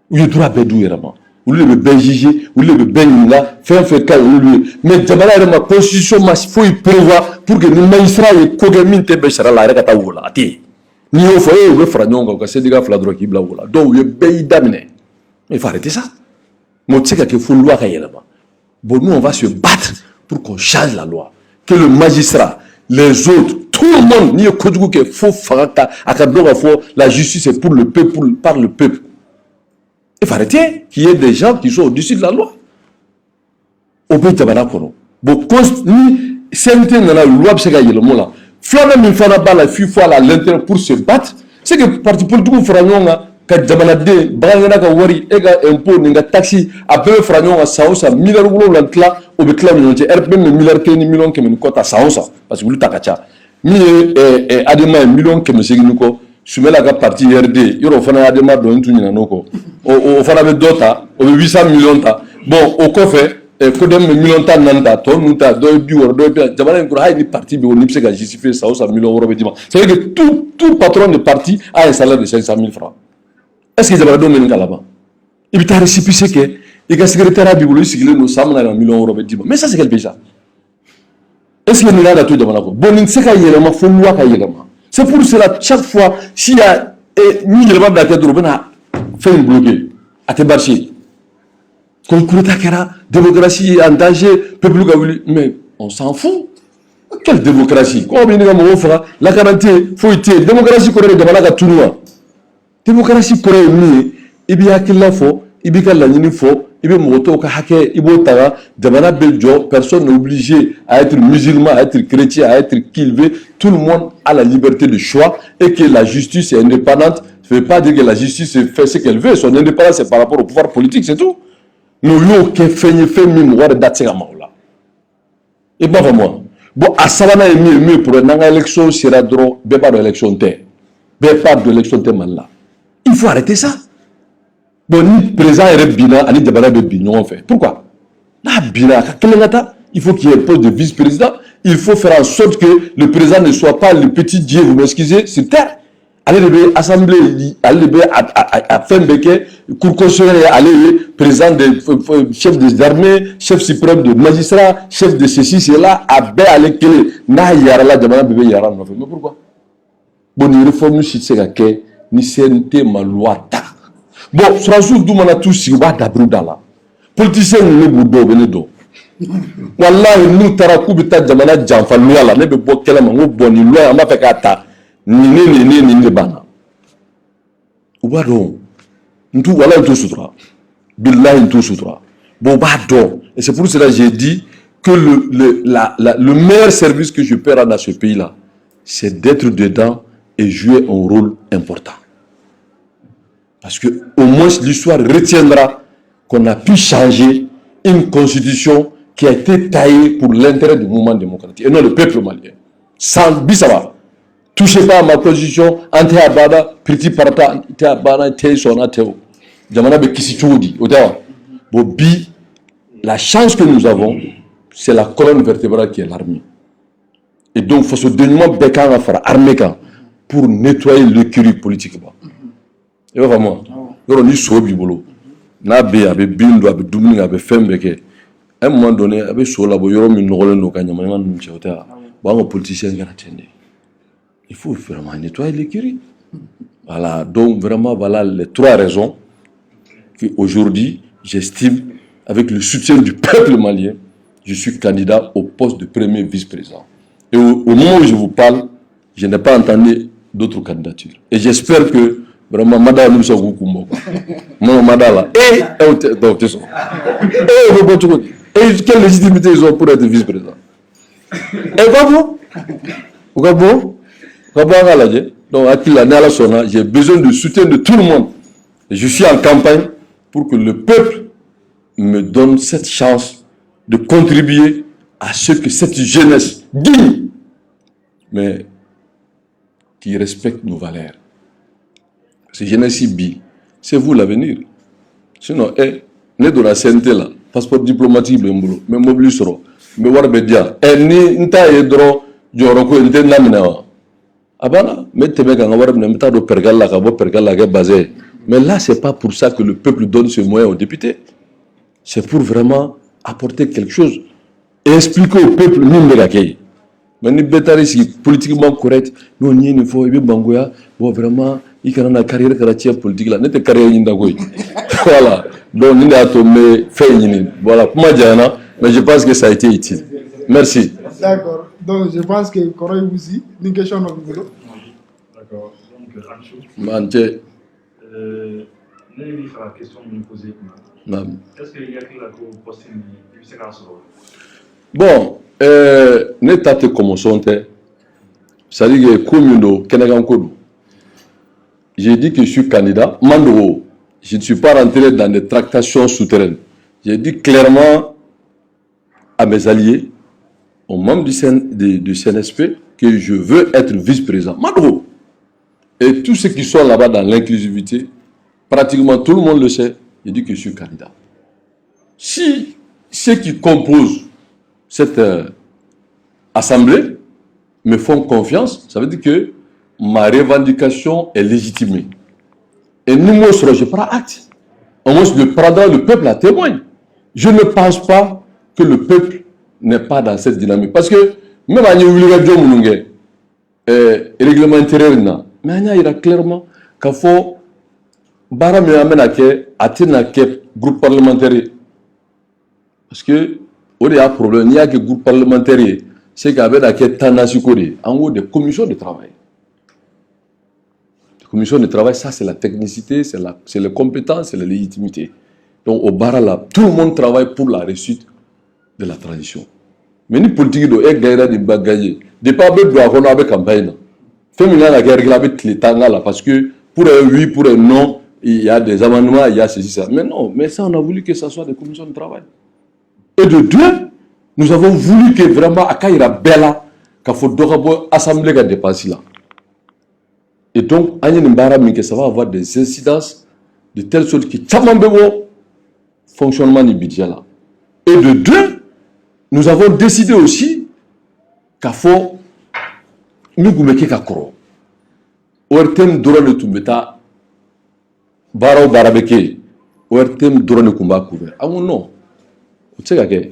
Ou il doit bédou vraiment. Ou le bé jugé, ou le bé là, fait cas ou lui. Mais Jamana est ma constitution, il faut y prévoir pour que les magistrats et Kogamin te bêchera la règle à Taoula. Ati. Ni au foyer, ou le fragnon, c'est des gars fladro qui blaoula. Donc, il bé d'amener. Mais il faut arrêter ça. Moi, tu sais qu'il faut loi là-bas. Bon, nous, on va se battre pour qu'on change la loi. Que le magistrat, les autres, tout le monde, ni au code qu'il faut faire la justice est pour le peuple, par le peuple. Il faut arrêter qu'il y ait des gens qui sont au-dessus de la loi. Au pays de Tabanakono. Bon, ni CNT dans la loi, c'est qu'il y a le mot là. Flana Mifana Bala, FIFA, l'intérêt pour se battre, c'est que le parti politique Fragnon, quand Jabanade, Brangana Wari, Ega impôt, Ninga taxi, après Fragnon à Saosa, milliard de l'antla, au Béclam, RPM, milliard de millions qui me cote à Saosa, parce que vous le takacha. Ni Adema, millions qui me seguinuko, Sumela parti RD, il y a Adema dans tout Ninanoko. Au Fanabe Dota, au 800 millions. Bon, au coffre, Kodem millions de nanda, ton nuta, deux bureaux, deux biens. Jamana Nkura est parti, mais on n'y peut pas justifier Saosa, millions d'euros. C'est-à-dire que tout patron de parti a un salaire de 500 000 francs. Est-ce que Jamana Domen là-bas? Il est récipicé que il y a un secrétaire à Bibolo, il y a 100 millions d'euros. Mais ça, c'est quel déjà? Est-ce qu'il y a tout Jamana? Bon, il ne sait pas, il y a un fond loi. C'est pour cela, chaque fois, s'il y a un élément de la tête de Robin, fait une bloquée, à te marcher. Comme la démocratie est en danger, peuple mais on s'en fout. Quelle démocratie? Quand on a la quarantaine, faut être démocratie correcte de la tournoi. Démocratie correcte, il y a qu'il la faut, il y a la ligne faut, il y a moto hake, il y a Jamana Belgio, personne n'est obligé à être musulman, à être chrétien, à être qu'il veut. Tout le monde a la liberté de choix et que la justice est indépendante. Ça ne veut pas dire que la justice fait ce qu'elle veut. Son indépendance, c'est par rapport au pouvoir politique, c'est tout. Nous avons fait mémoire d'attirer là. Et pas vraiment. Bon, à Savana est mieux pour une élection, c'est la drogue, pas de l'élection terre. Pas de l'élection terre là. Il faut arrêter ça. Bon, ni président est bina, ni Jamana de bina, on fait. Pourquoi? Là, bina, il faut qu'il y ait un poste de vice-président. Il faut faire en sorte que le président ne soit pas le petit Dieu, vous m'excusez, sur terre. Allez le assemblée, allez le à Fembeke, cour constitutionnelle, allez président de chef des armées, chef suprême de magistrat, chef de ceci, c'est là, à bé aller kele, na yara la Jamana bébé yara, mais pourquoi? Bon, il réforme si c'est que ni CNT ma loi ta. Bon, François Doumana tout si va d'abrouda là. Politicien ne boudo benedo. Wallahi nous tarakou bita Jamana jamfa loi là, ne be bo kela mango boni loi ma fait kata. Ni bana. Oubado. Ntou wala ntou sutra. Billahi ntou sutra. Bon bado. Et c'est pour cela que j'ai dit que le meilleur service que je peux rendre à ce pays-là, c'est d'être dedans et jouer un rôle important. Parce que au moins l'histoire retiendra qu'on a pu changer une constitution qui a été taillée pour l'intérêt du mouvement démocratique et non le peuple malien. Sans bisaba. Touchez pas à ma constitution, ante abada, petit parta, ante abada, te sona teo. Jamana be kisi choudi, otawa. Bobi, la chance que nous avons, c'est la colonne vertébrale qui est l'armée. Et donc, il faut se dénouement bécan à faire armée pour nettoyer l'écurie politique. Et vraiment, on y sauve du boulot. Nabe, avec bindo, avec douming, avec fembeke. À un moment donné, avec sola, il y aura une nouvelle occasion. Bon, politicien, il faut vraiment nettoyer l'écurie. Voilà, donc vraiment, voilà les trois raisons qu'aujourd'hui, j'estime, avec le soutien du peuple malien, je suis candidat au poste de premier vice-président. Et au moment où je vous parle, je n'ai pas entendu d'autres candidatures. Et j'espère que vraiment, madame, nous sommes beaucoup. Madame, et quelle légitimité ils ont pour être vice-président? Et quoi bon? Donc, j'ai besoin du soutien de tout le monde. Et je suis en campagne pour que le peuple me donne cette chance de contribuer à ce que cette jeunesse digne, mais qui respecte nos valeurs. Cette jeunesse bi, c'est vous l'avenir. Sinon, né de la CNT là, passeport diplomatique, mais mobilisera, mais warbedia, ni nta yedro, joroko nte namina. Abana, mais là, c'est pas pour ça que le peuple donne ce moyen aux députés. C'est pour vraiment apporter quelque chose et expliquer au peuple nous de l'accueil. Mais ni bétari si politiquement correct, nous n'y il faut y bangoya, bon vraiment, il y a une carrière qui politique là, n'était carrière d'indagoy. Voilà. Donc nous avons tombé fait voilà. Pour moi mais je pense que ça a été utile. Merci. D'accord. Donc je pense que Koroy aussi, une question dans le boulot. D'accord. Donc Anchou. Manche. N'ayez pas la question de me poser. Est-ce qu'il y a quelque chose pour poster une séquence? Bon, ne tate comme son te. C'est-à-dire que comme Kenagan Kodou. J'ai dit que je suis candidat. Mandoro, je ne suis pas rentré dans des tractations souterraines. J'ai dit clairement à mes alliés, aux membres du CNSP, que je veux être vice-président. Mandoro. Et tous ceux qui sont là-bas dans l'inclusivité, pratiquement tout le monde le sait, j'ai dit que je suis candidat. Si ceux qui composent cette assemblée me font confiance, ça veut dire que ma revendication est légitimée. Et nous, moi, je prends acte. Au moins, le peuple à témoigne. Je ne pense pas que le peuple n'est pas dans cette dynamique. Parce que, même à New règlement intérieur, mais il y a clairement qu'il faut bara mi amena ke atina ke groupe parlementaire. Parce que il y a un problème, il y a que groupe parlementaire, c'est qu'avec la tanasukori, en haut des commissions de travail. Les commissions de travail, ça c'est la technicité, c'est les compétences, c'est la légitimité. Donc au bara là, tout le monde travaille pour la réussite de la transition. Mais ni politique do e gaira de bagayer. De pas be do akona avec campagne. Féminin la guerre avec les tanga là parce que pour un oui, pour un non, il y a des amendements, il y a ceci ça. Mais non, mais ça on a voulu que ça soit des commissions de travail. Et de deux, nous avons voulu que vraiment Akaira Bella, qu'il faut d'abord assemblée qui dépasse là. Et donc, ça va avoir des incidences de telle sorte que le fonctionnement du budget là. Et de deux, nous avons décidé aussi qu'il faut nous goumeke kakoro. Ouertem drone tumbeta barao barabeke. Ouertem drone kumba couvert. Ah non. Tu sais que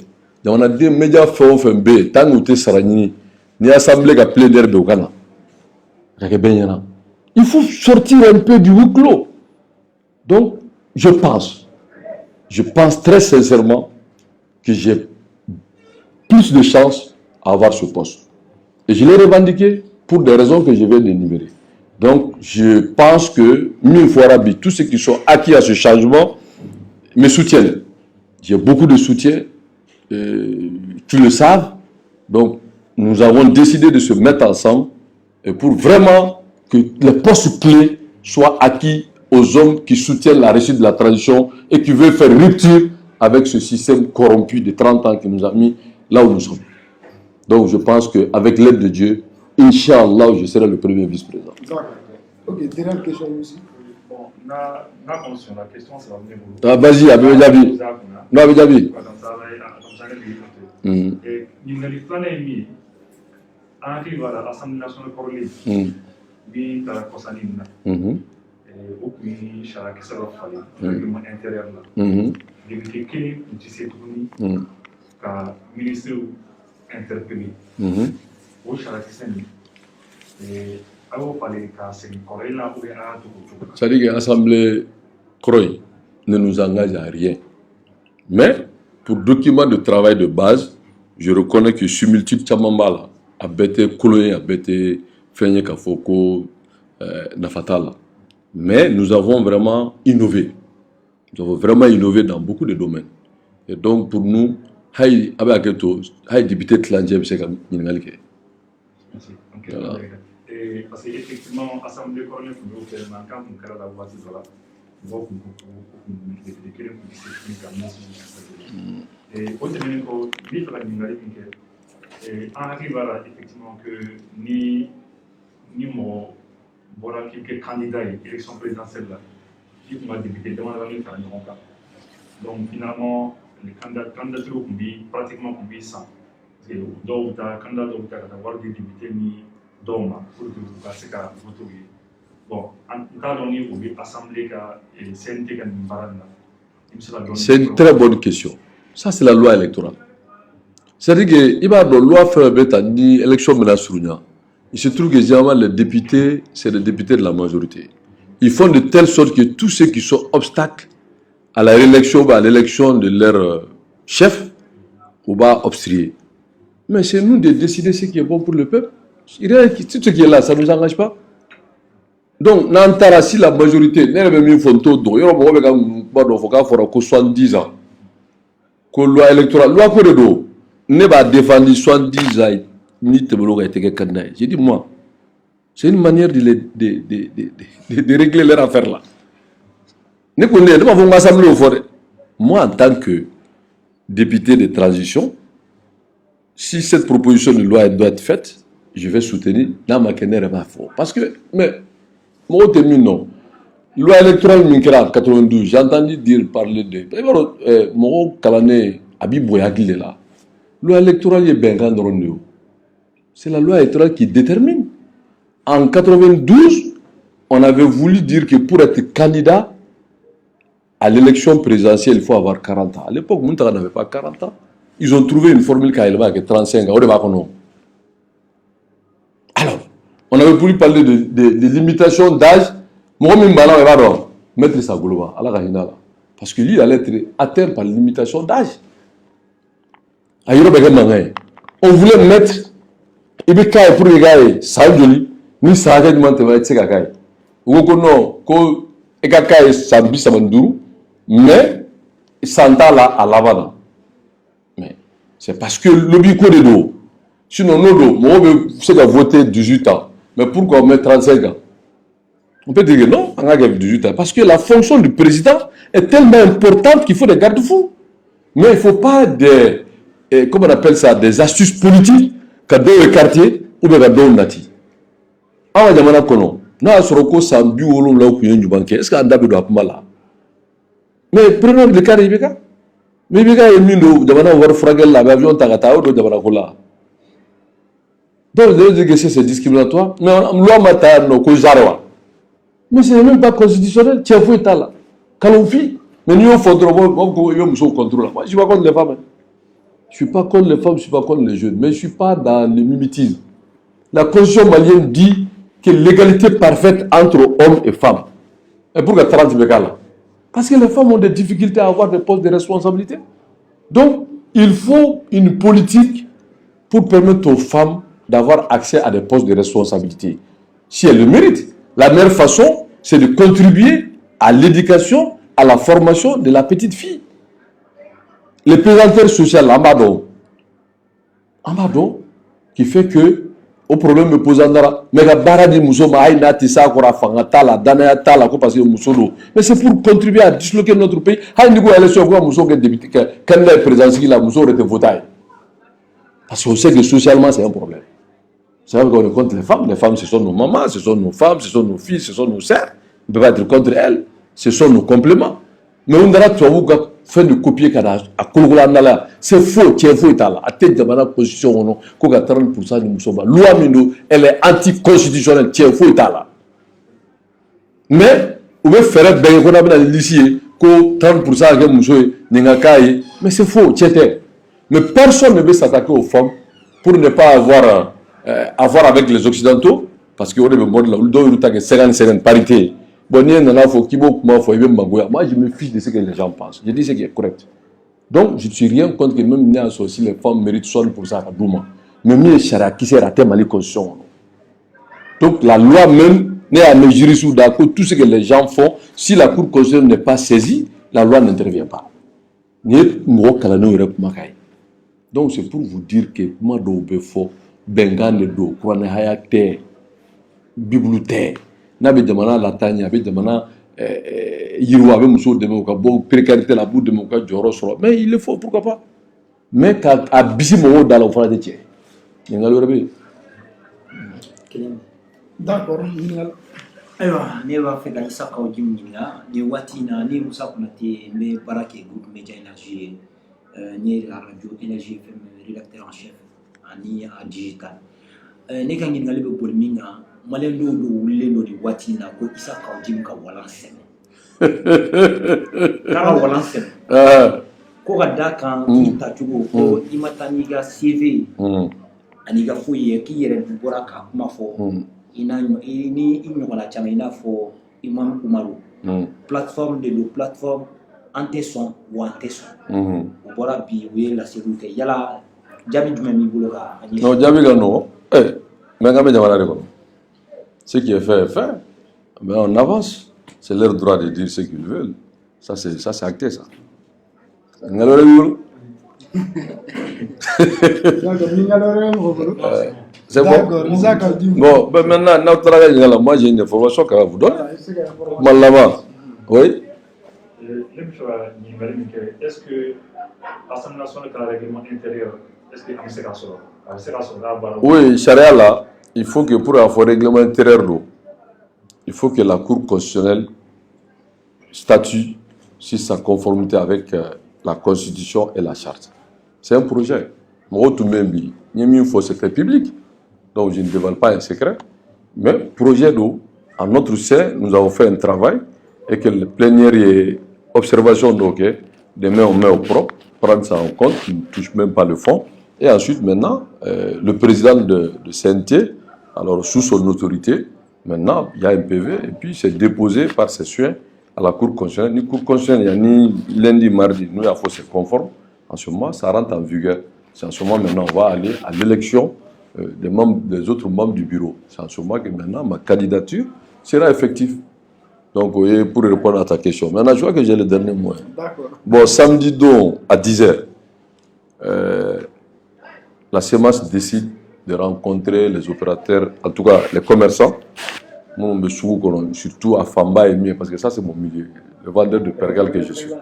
on a des médias FOFMB, tant que tu es sarani, ni assemblée qui a plein d'herbe au Ghana. Il faut sortir un peu du huis clos. Donc, je pense très sincèrement que j'ai plus de chances à avoir ce poste. Et je l'ai revendiqué pour des raisons que je vais d'énumérer. Donc, je pense que mieux Fouarabi, tous ceux qui sont acquis à ce changement, me soutiennent. J'ai beaucoup de soutien, qui le savent. Donc, nous avons décidé de se mettre ensemble pour vraiment que les postes clés soient acquis aux hommes qui soutiennent la réussite de la transition et qui veulent faire rupture avec ce système corrompu de 30 ans qui nous a mis là où nous sommes. Donc, je pense qu'avec l'aide de Dieu, Inch'Allah, je serai le premier vice-président. Ok, dernière question aussi. Bon, la question, c'est la vas-y, Abedjabi. Non, Abedjabi. Et il ne pas mis arrive à l'Assemblée nationale coronaire. Bi tara kosanina. Au puis, chala qui sera fallu, règlement intérieur là. Député Kéné, tu sais tout ni, car ministre interpellé. Au chala qui s'en et alors fallait qu'à ce corée là où il y a tout. C'est-à-dire que l'Assemblée Croy ne nous engage à rien. Mais, pour document de travail de base, je reconnais que similitude Tchamambala a bêté Koloye, a bêté Fenye Kafoko, Nafatala. Mais nous avons vraiment innové. Nous avons vraiment innové dans beaucoup de domaines. Et donc, pour nous, Haï député Tlandjem, c'est comme Ningalke. Merci. Et parce qu'effectivement, l'Assemblée coronaire, nous avons quand on crée la voiture là. Et autrement, vite la numérique, et on arrive à effectivement que ni mon voilà qui est candidat à l'élection présidentielle là, qui m'a député devant la liste à Nironka. Donc finalement, les candidatures ont pratiquement 100. Parce que d'autres candidats ont avoir des députés ni doma pour que parce que voto bon en cas on y ou assemblée ka CNT kan baranda c'est une très bonne question. Ça c'est la loi électorale. C'est-à-dire que il va dans loi faire ni élection menaçunya. Il se trouve que généralement les députés c'est les députés de la majorité. Ils font de telle sorte que tous ceux qui sont obstacles à la réélection ou à l'élection de leur chef ou va obstruer. Mais c'est nous de décider ce qui est bon pour le peuple. Tout ce qui est là, ça ne nous engage pas. Donc, si la majorité, nous avons mis une photo, il y a 70 ans. Que la loi électorale, la loi pour le dos, ne va défendre 70 ans, ni te bloquer été quelqu'un. J'ai dit, moi, c'est une manière de régler leur affaire là. Moi, en tant que député de transition, si cette proposition de loi doit être faite, je vais soutenir dans ma canne. Parce que, mais, moi, non. Loi électorale en 92, j'ai entendu dire parler de. Moi, Kalané, Abi Boyagile là. Loi électorale est bien grande. C'est la loi électorale qui détermine. En 92, on avait voulu dire que pour être candidat à l'élection présidentielle, il faut avoir 40 ans. À l'époque, Mountaga n'avait pas 40 ans. Ils ont trouvé une formule qui est 35 ans. Alors, on avait voulu parler de limitation d'âge. Parce que lui, il allait être atteint par limitation d'âge. On voulait mettre Ibeka pour les gars, ça joli, ni ça a été monté avec Segakai. Ou non, ko Ekaka Sambi Samandou, mais Santa là à l'avant. Mais c'est parce que le bico de dos. Sinon, nous, moi, je vais voter 18 ans. Mais pourquoi on met 35 ans? On peut dire que non, on a 18 ans. Parce que la fonction du président est tellement importante qu'il faut des garde-fous. Mais il ne faut pas des, comment on appelle ça, des astuces politiques que dans le quartier ou bien dans le nati. Ah, il y a un kono. Na soroko sambi wolo la ku yenju banque. Est-ce qu'on a besoin de là? Mais prenons le cas de Ibeka. Mais Ibeka est mindo, jamana war fragel la avion tagata ou jamana kola. Donc, je dis que c'est discriminatoire. Mais loi mata no ko jarwa. Mais ce n'est même pas constitutionnel. Tiens, vous êtes là. Quand on vit, mais nous, on fait contrôle. Moi, je ne suis pas contre les femmes. Je ne suis pas contre les femmes, je ne suis pas contre les jeunes. Mais je ne suis pas dans le mimétisme. La constitution malienne dit que l'égalité parfaite entre hommes et femmes. Et pourquoi 30 mégas là? Parce que les femmes ont des difficultés à avoir des postes de responsabilité. Donc, il faut une politique pour permettre aux femmes d'avoir accès à des postes de responsabilité. Si elles le méritent. La meilleure façon, c'est de contribuer à l'éducation, à la formation de la petite fille. Les présenteurs sociaux, Amado, qui fait que, au problème me posant mais c'est pour contribuer à disloquer notre pays. Parce qu'on sait que socialement, c'est un problème. C'est vrai qu'on est contre les femmes, ce sont nos mamans, ce sont nos femmes, ce sont nos filles, ce sont nos sœurs. On ne peut pas être contre elles, ce sont nos compléments. Mais on a fait de copier à Kouroulanala. C'est faux, tiens, faux, à tête de la position, on a 30% de Moussoma. Loi Mindo, elle est anticonstitutionnelle, tiens, faux, mais, on veut faire bien qu'on a dans le lycée, que 30% de Moussoé, Ningakai, mais c'est faux, tiens, mais personne ne veut s'attaquer aux femmes pour ne pas avoir avec les Occidentaux, parce qu'on est le monde là, où il y a 50 parité. Moi, je me fiche de ce que les gens pensent. Je dis ce qui est correct. Donc, je ne suis rien contre que même si les femmes méritent 60% à Douma. Mais mieux, c'est qui s'est raté mal les constitutions. Donc, la loi même n'est à mesurer sous d'accord tout ce que les gens font. Si la Cour constitutionnelle n'est pas saisie, la loi n'intervient pas. Donc, c'est pour vous dire que moi, je suis Bengan le do, Kwane Hayate, Bibliothèque. Nabe demana la tanya, abe demana Yirwa, abe Mousso de Mouka, précarité la boue de Mouka, Djoro Soro. Mais il le faut, pourquoi pas? Mais quand à Bissimo dans l'enfant de Tier. Il y a le D'accord. Aywa, ne b'a fɛ ka Isaka o Jim ɲininka nin waati in na ni Musa Konate n bɛ baara kɛ groupe Media Énergie ye n ye radio Énergie FM rédacteur en chef ani a digital ne ka ɲininkali bɛ boli min kan maliyɛn dɔw de wulilen don nin waati in na ko Isa Kaouji bɛ ka walan sɛnɛ k'a ka walan sɛnɛ ko ka d'a kan k'i tacogo ko i ma taa n'i ka CV ani ka foyi ye k'i yɛrɛ bɔra ka kuma fɔ i ni ɲɔgɔnna caman i n'a fɔ Imam Umaru plateforme de don plateforme an tɛ sɔn wa an tɛ sɔn o bɔra bi u ye laseliw kɛ yala jaabi jumɛn b'i bolo ka ɲɛsin non jaabi ka nɔgɔn mais an bɛ jamana de kɔnɔ ce qui est fait est fait mais on avance c'est leur droit de dire ce qu'ils veulent ça c'est acté ça ngalore bolo c'est bon. Bon, ben maintenant, moi j'ai une information qu'à vous donner. Malama, oui. Est-ce que l'Assemblée nationale a un règlement intérieur? Est-ce qu'il y a un séquence? Oui, Charia là, il faut que pour avoir un règlement intérieur, il faut que la Cour constitutionnelle statue sur sa conformité avec la Constitution et la Charte. C'est un projet. Moi, tout même, il y a un faux secret public. Donc, je ne dévoile pas un secret. Mais, projet d'eau, en notre sein, nous avons fait un travail et que le plénière et observation, donc, demain, on met au propre, prendre ça en compte, qui ne touche même pas le fond. Et ensuite, maintenant, le président de CNT, alors sous son autorité, maintenant, il y a un PV et puis c'est déposé par ses soins à la Cour constitutionnelle. Ni Cour constitutionnelle, il y a ni lundi, mardi, nous, il faut se conforme. En ce moment, ça rentre en vigueur. C'est en ce moment, maintenant, on va aller à l'élection des autres membres du bureau. C'est en ce moment que maintenant, ma candidature sera effective. Donc, vous voyez, pour répondre à ta question. Maintenant, je vois que j'ai le dernier mot. D'accord. Bon, samedi donc, à 10h, la CEMAS décide de rencontrer les opérateurs, en tout cas les commerçants. Moi, je me souviens, surtout à Famba et Mie, parce que ça, c'est mon milieu, le vendeur de pergal que je suis.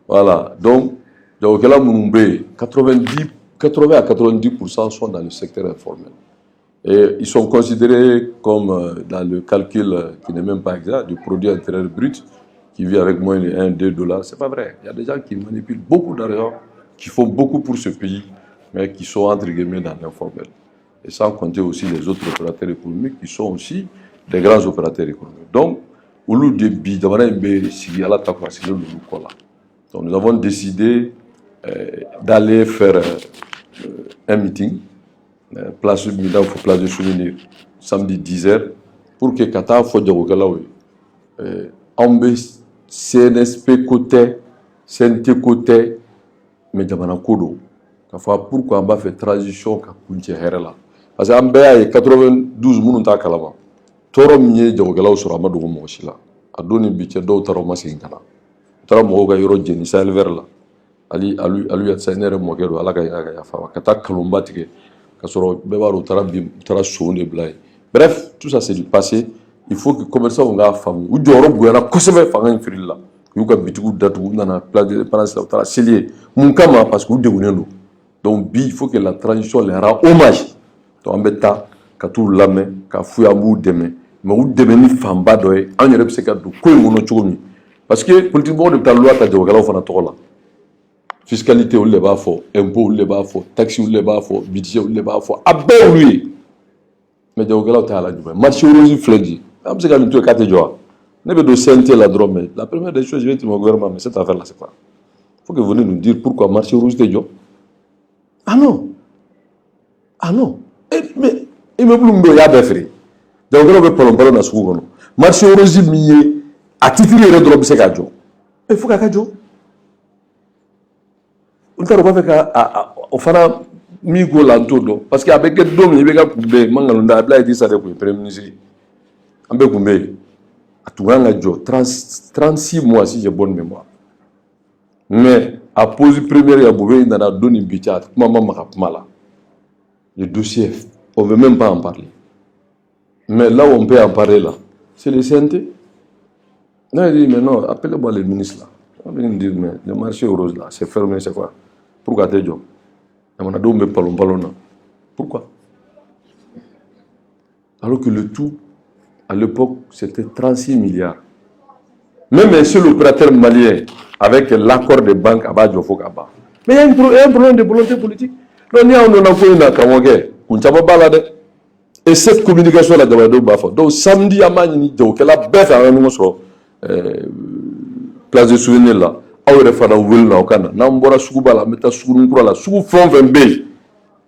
Voilà. Donc, 80 à 90% sont dans le secteur informel. Et ils sont considérés comme, dans le calcul qui n'est même pas exact, du produit intérieur brut, qui vit avec moins de 1-2 $. C'est pas vrai. Il y a des gens qui manipulent beaucoup d'argent, qui font beaucoup pour ce pays, mais qui sont entre guillemets dans l'informel. Et sans compter aussi les autres opérateurs économiques qui sont aussi des grands opérateurs économiques. Donc, au lieu de donc nous avons décidé d'aller faire un meeting, place de souvenir, samedi 10h, pour que Kata Fodjagokalawe, CNSP côté, CNT côté, mais Jamana Kodo. Pourquoi on va faire transition parce que en BA 92 minutes à Kalama. Toro miye Jagokalaw sur Amadou Moshila. Adoni biche do taro masinkana. Taro moga yoro jeni sahel verla. Ali atsainere mogero alaga ya fawa. Kata kalumbatike. Kasoro bebaro tara soune blay. Bref, tout ça c'est du passé. Il faut que les commerçants soient fameux. Ou djoro bouena kosebe fanga infirilla. Yuka bitigu datu nana place de l'indépendance la tara selier. Munkama parce que vous devenez. Donc il faut que la transition leur rend hommage. Donc on beta ka tout lame ka fuyamu deme. Mais où devenir femme badoye, on y a pas de parce que politiquement de ta loi ta de fiscalité ou les bas fort, impôt ou les bas fort, taxes ou les bas fort, budget ou les bas fort, à ben lui. Mais de Ogala ta la du marché rose flégi. Am se galu to kate joa. Ne be do sentir la drôme. La première des choses je vais te mon gouvernement mais cette affaire là c'est quoi? Faut que vous venez nous dire pourquoi marché rose te jo. Ah non. Mais il me blumbo ya befri. Donc, on peut parler de ce qu'on a. Marché au régime, à titre de redrobé, c'est Kadjo. Il faut Kadjo. On ne peut pas faire au Fana Migo Lantodo. Parce qu'avec le dôme, il y a des Mangalunda, il y a des Premier ministre. En Bekoumé, à Tourangadjo, 36 mois si j'ai bonne mémoire. Mais à poser première, il y a Bouvé, il y a donné une bichat, maman Marapmala. Le dossier, on ne veut même pas en parler. Mais là où on peut en parler, là, c'est les CNT. Non, il dit, mais non, appelez-moi le ministre là. On va me dire, mais le marché aux roses là, c'est fermé, c'est quoi? Pourquoi t'es Dieu? On a donné palon. Pourquoi? Alors que le tout, à l'époque, c'était 36 milliards. Même un seul opérateur malien, avec l'accord des banques à Badjo Fokaba. Mais il y a un problème de volonté politique. Non, il y a un problème de volonté politique. Et cette communication là donc samedi à Manini donc la bête à un sur place de souvenir là awre fana wul na okana na mbora sugu bala meta sugu nkura la sugu fon vembe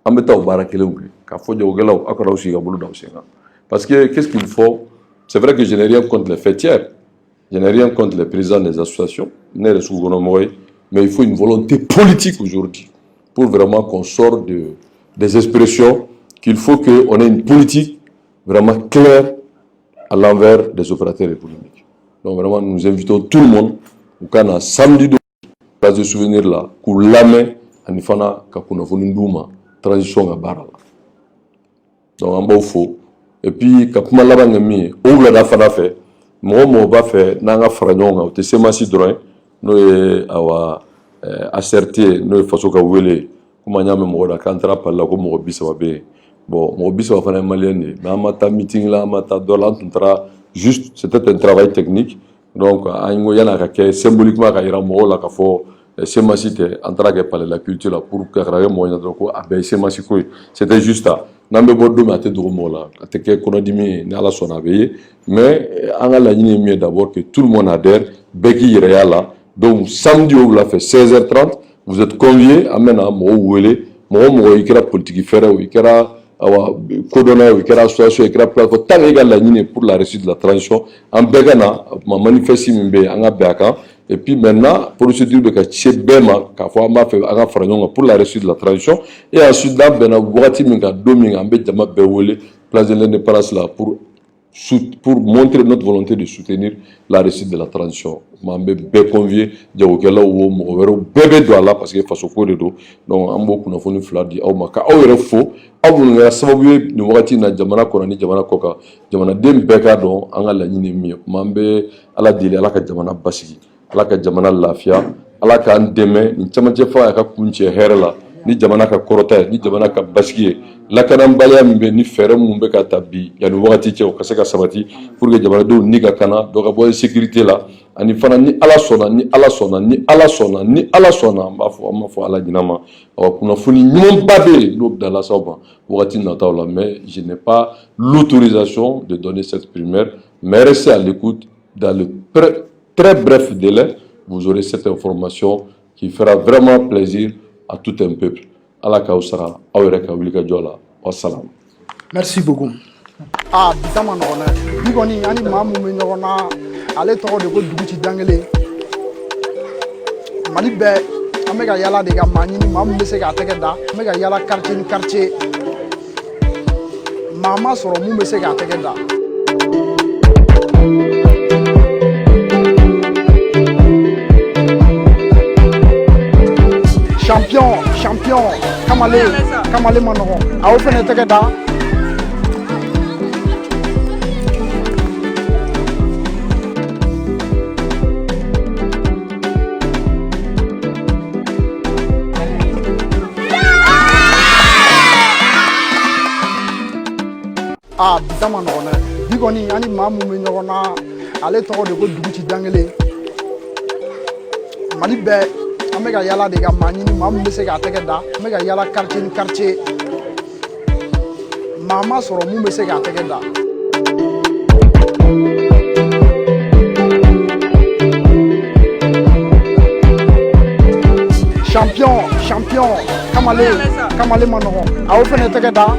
ameta obara kele ka fo jo gelaw akora aussi ga bulu daw senga parce que qu'est-ce qu'il faut, c'est vrai que je n'ai rien contre les fêtières, je n'ai rien contre les présidents des associations, mais il faut une volonté politique aujourd'hui pour vraiment qu'on sorte des expressions qu'il faut qu'on ait une politique vraiment claire à l'envers des opérateurs économiques. Donc vraiment, nous invitons tout le monde au Canada samedi de place de souvenir là, pour l'amener à Nifana, Kakuna Foninduma, transition à Barala. Donc en bas, il faut. Et puis, quand on a l'abandonné, on l'a fait. Moi, on va faire, n'anga fragnon, on te sait massi droit, nous awa asserté, nous faisons que wele, comme on a même on a cantra par là comme on bise va bé. Bon, mon bise va faire un malien, mais on a meeting là, on a dollar, juste, c'était un travail technique. Donc, on a un symboliquement quand il y a un mot là, qu'il faut c'est massité en train de parler de la culture là pour que rien moyen de quoi c'est massité. C'était juste ça. N'ambe bordeaux mais à te dromo là, à te que qu'on a dit mais n'ala son abeille, mais on a la ligne mieux d'abord que tout le monde adhère, Becky irait là. Donc samedi on l'a fait 16h30, vous êtes conviés à maintenant moi ouélé, moi ikera politique faire ou ikera awa kodona ou ikera association ikera plateforme tant égal la ligne pour la réussite de la transition en begana ma manifeste mbe anga beka. Et puis maintenant, procédure de Bema, pour la réussite de la transition. Et ensuite, là, place de l'indépendance là pour montrer notre volonté de soutenir la réussite de la transition. Je suis convié, je bébé doit là parce que face au cours de dos. Donc, en beaucoup de fois, il dit, oh, faux. Nous avons jamana korani jamana koka jamana dem beka don anga la nyine mi mambe ala dile ala ka jamana basigi ala ka jamana lafiya ala ka ndeme ni chamaje fa ka kunche herla ni jamana ka korota ni jamana ka basigi la kana mbaya mbe ni fere mumbe ka tabi ya no wakati che o kaseka sabati pour que jamana do ni ka kana do ka boy sécurité la ani fana ni ala sona ni ala sona ni ala sona ni ala sona mafo ala dinama kuna funi nyum babé l'ob dans la saba wakati na taula mais je n'ai pas l'autorisation de donner cette primaire mais restez à l'écoute dans le très bref délai vous aurez cette information qui fera vraiment plaisir à tout un peuple ala kausara awreka wilika jola wassalam. Merci beaucoup. Ah bitama nona bigoni ani mamu me nona ale to de ko dugu ci dangale mali be amega yala de ga mani ni mamu be se ga tege da amega yala quartier ni quartier mama soro mu be se ga tege da champion kamale manogo awo fene tege da ah bitama nona bigoni ani mamu me nyona ale to de ko dugu ci dangale mali be amega yala de ga mani ni mamu be se ga tege da amega yala quartier ni quartier mama soro mu be se ga tege da champion kamale manogo awo fene tege da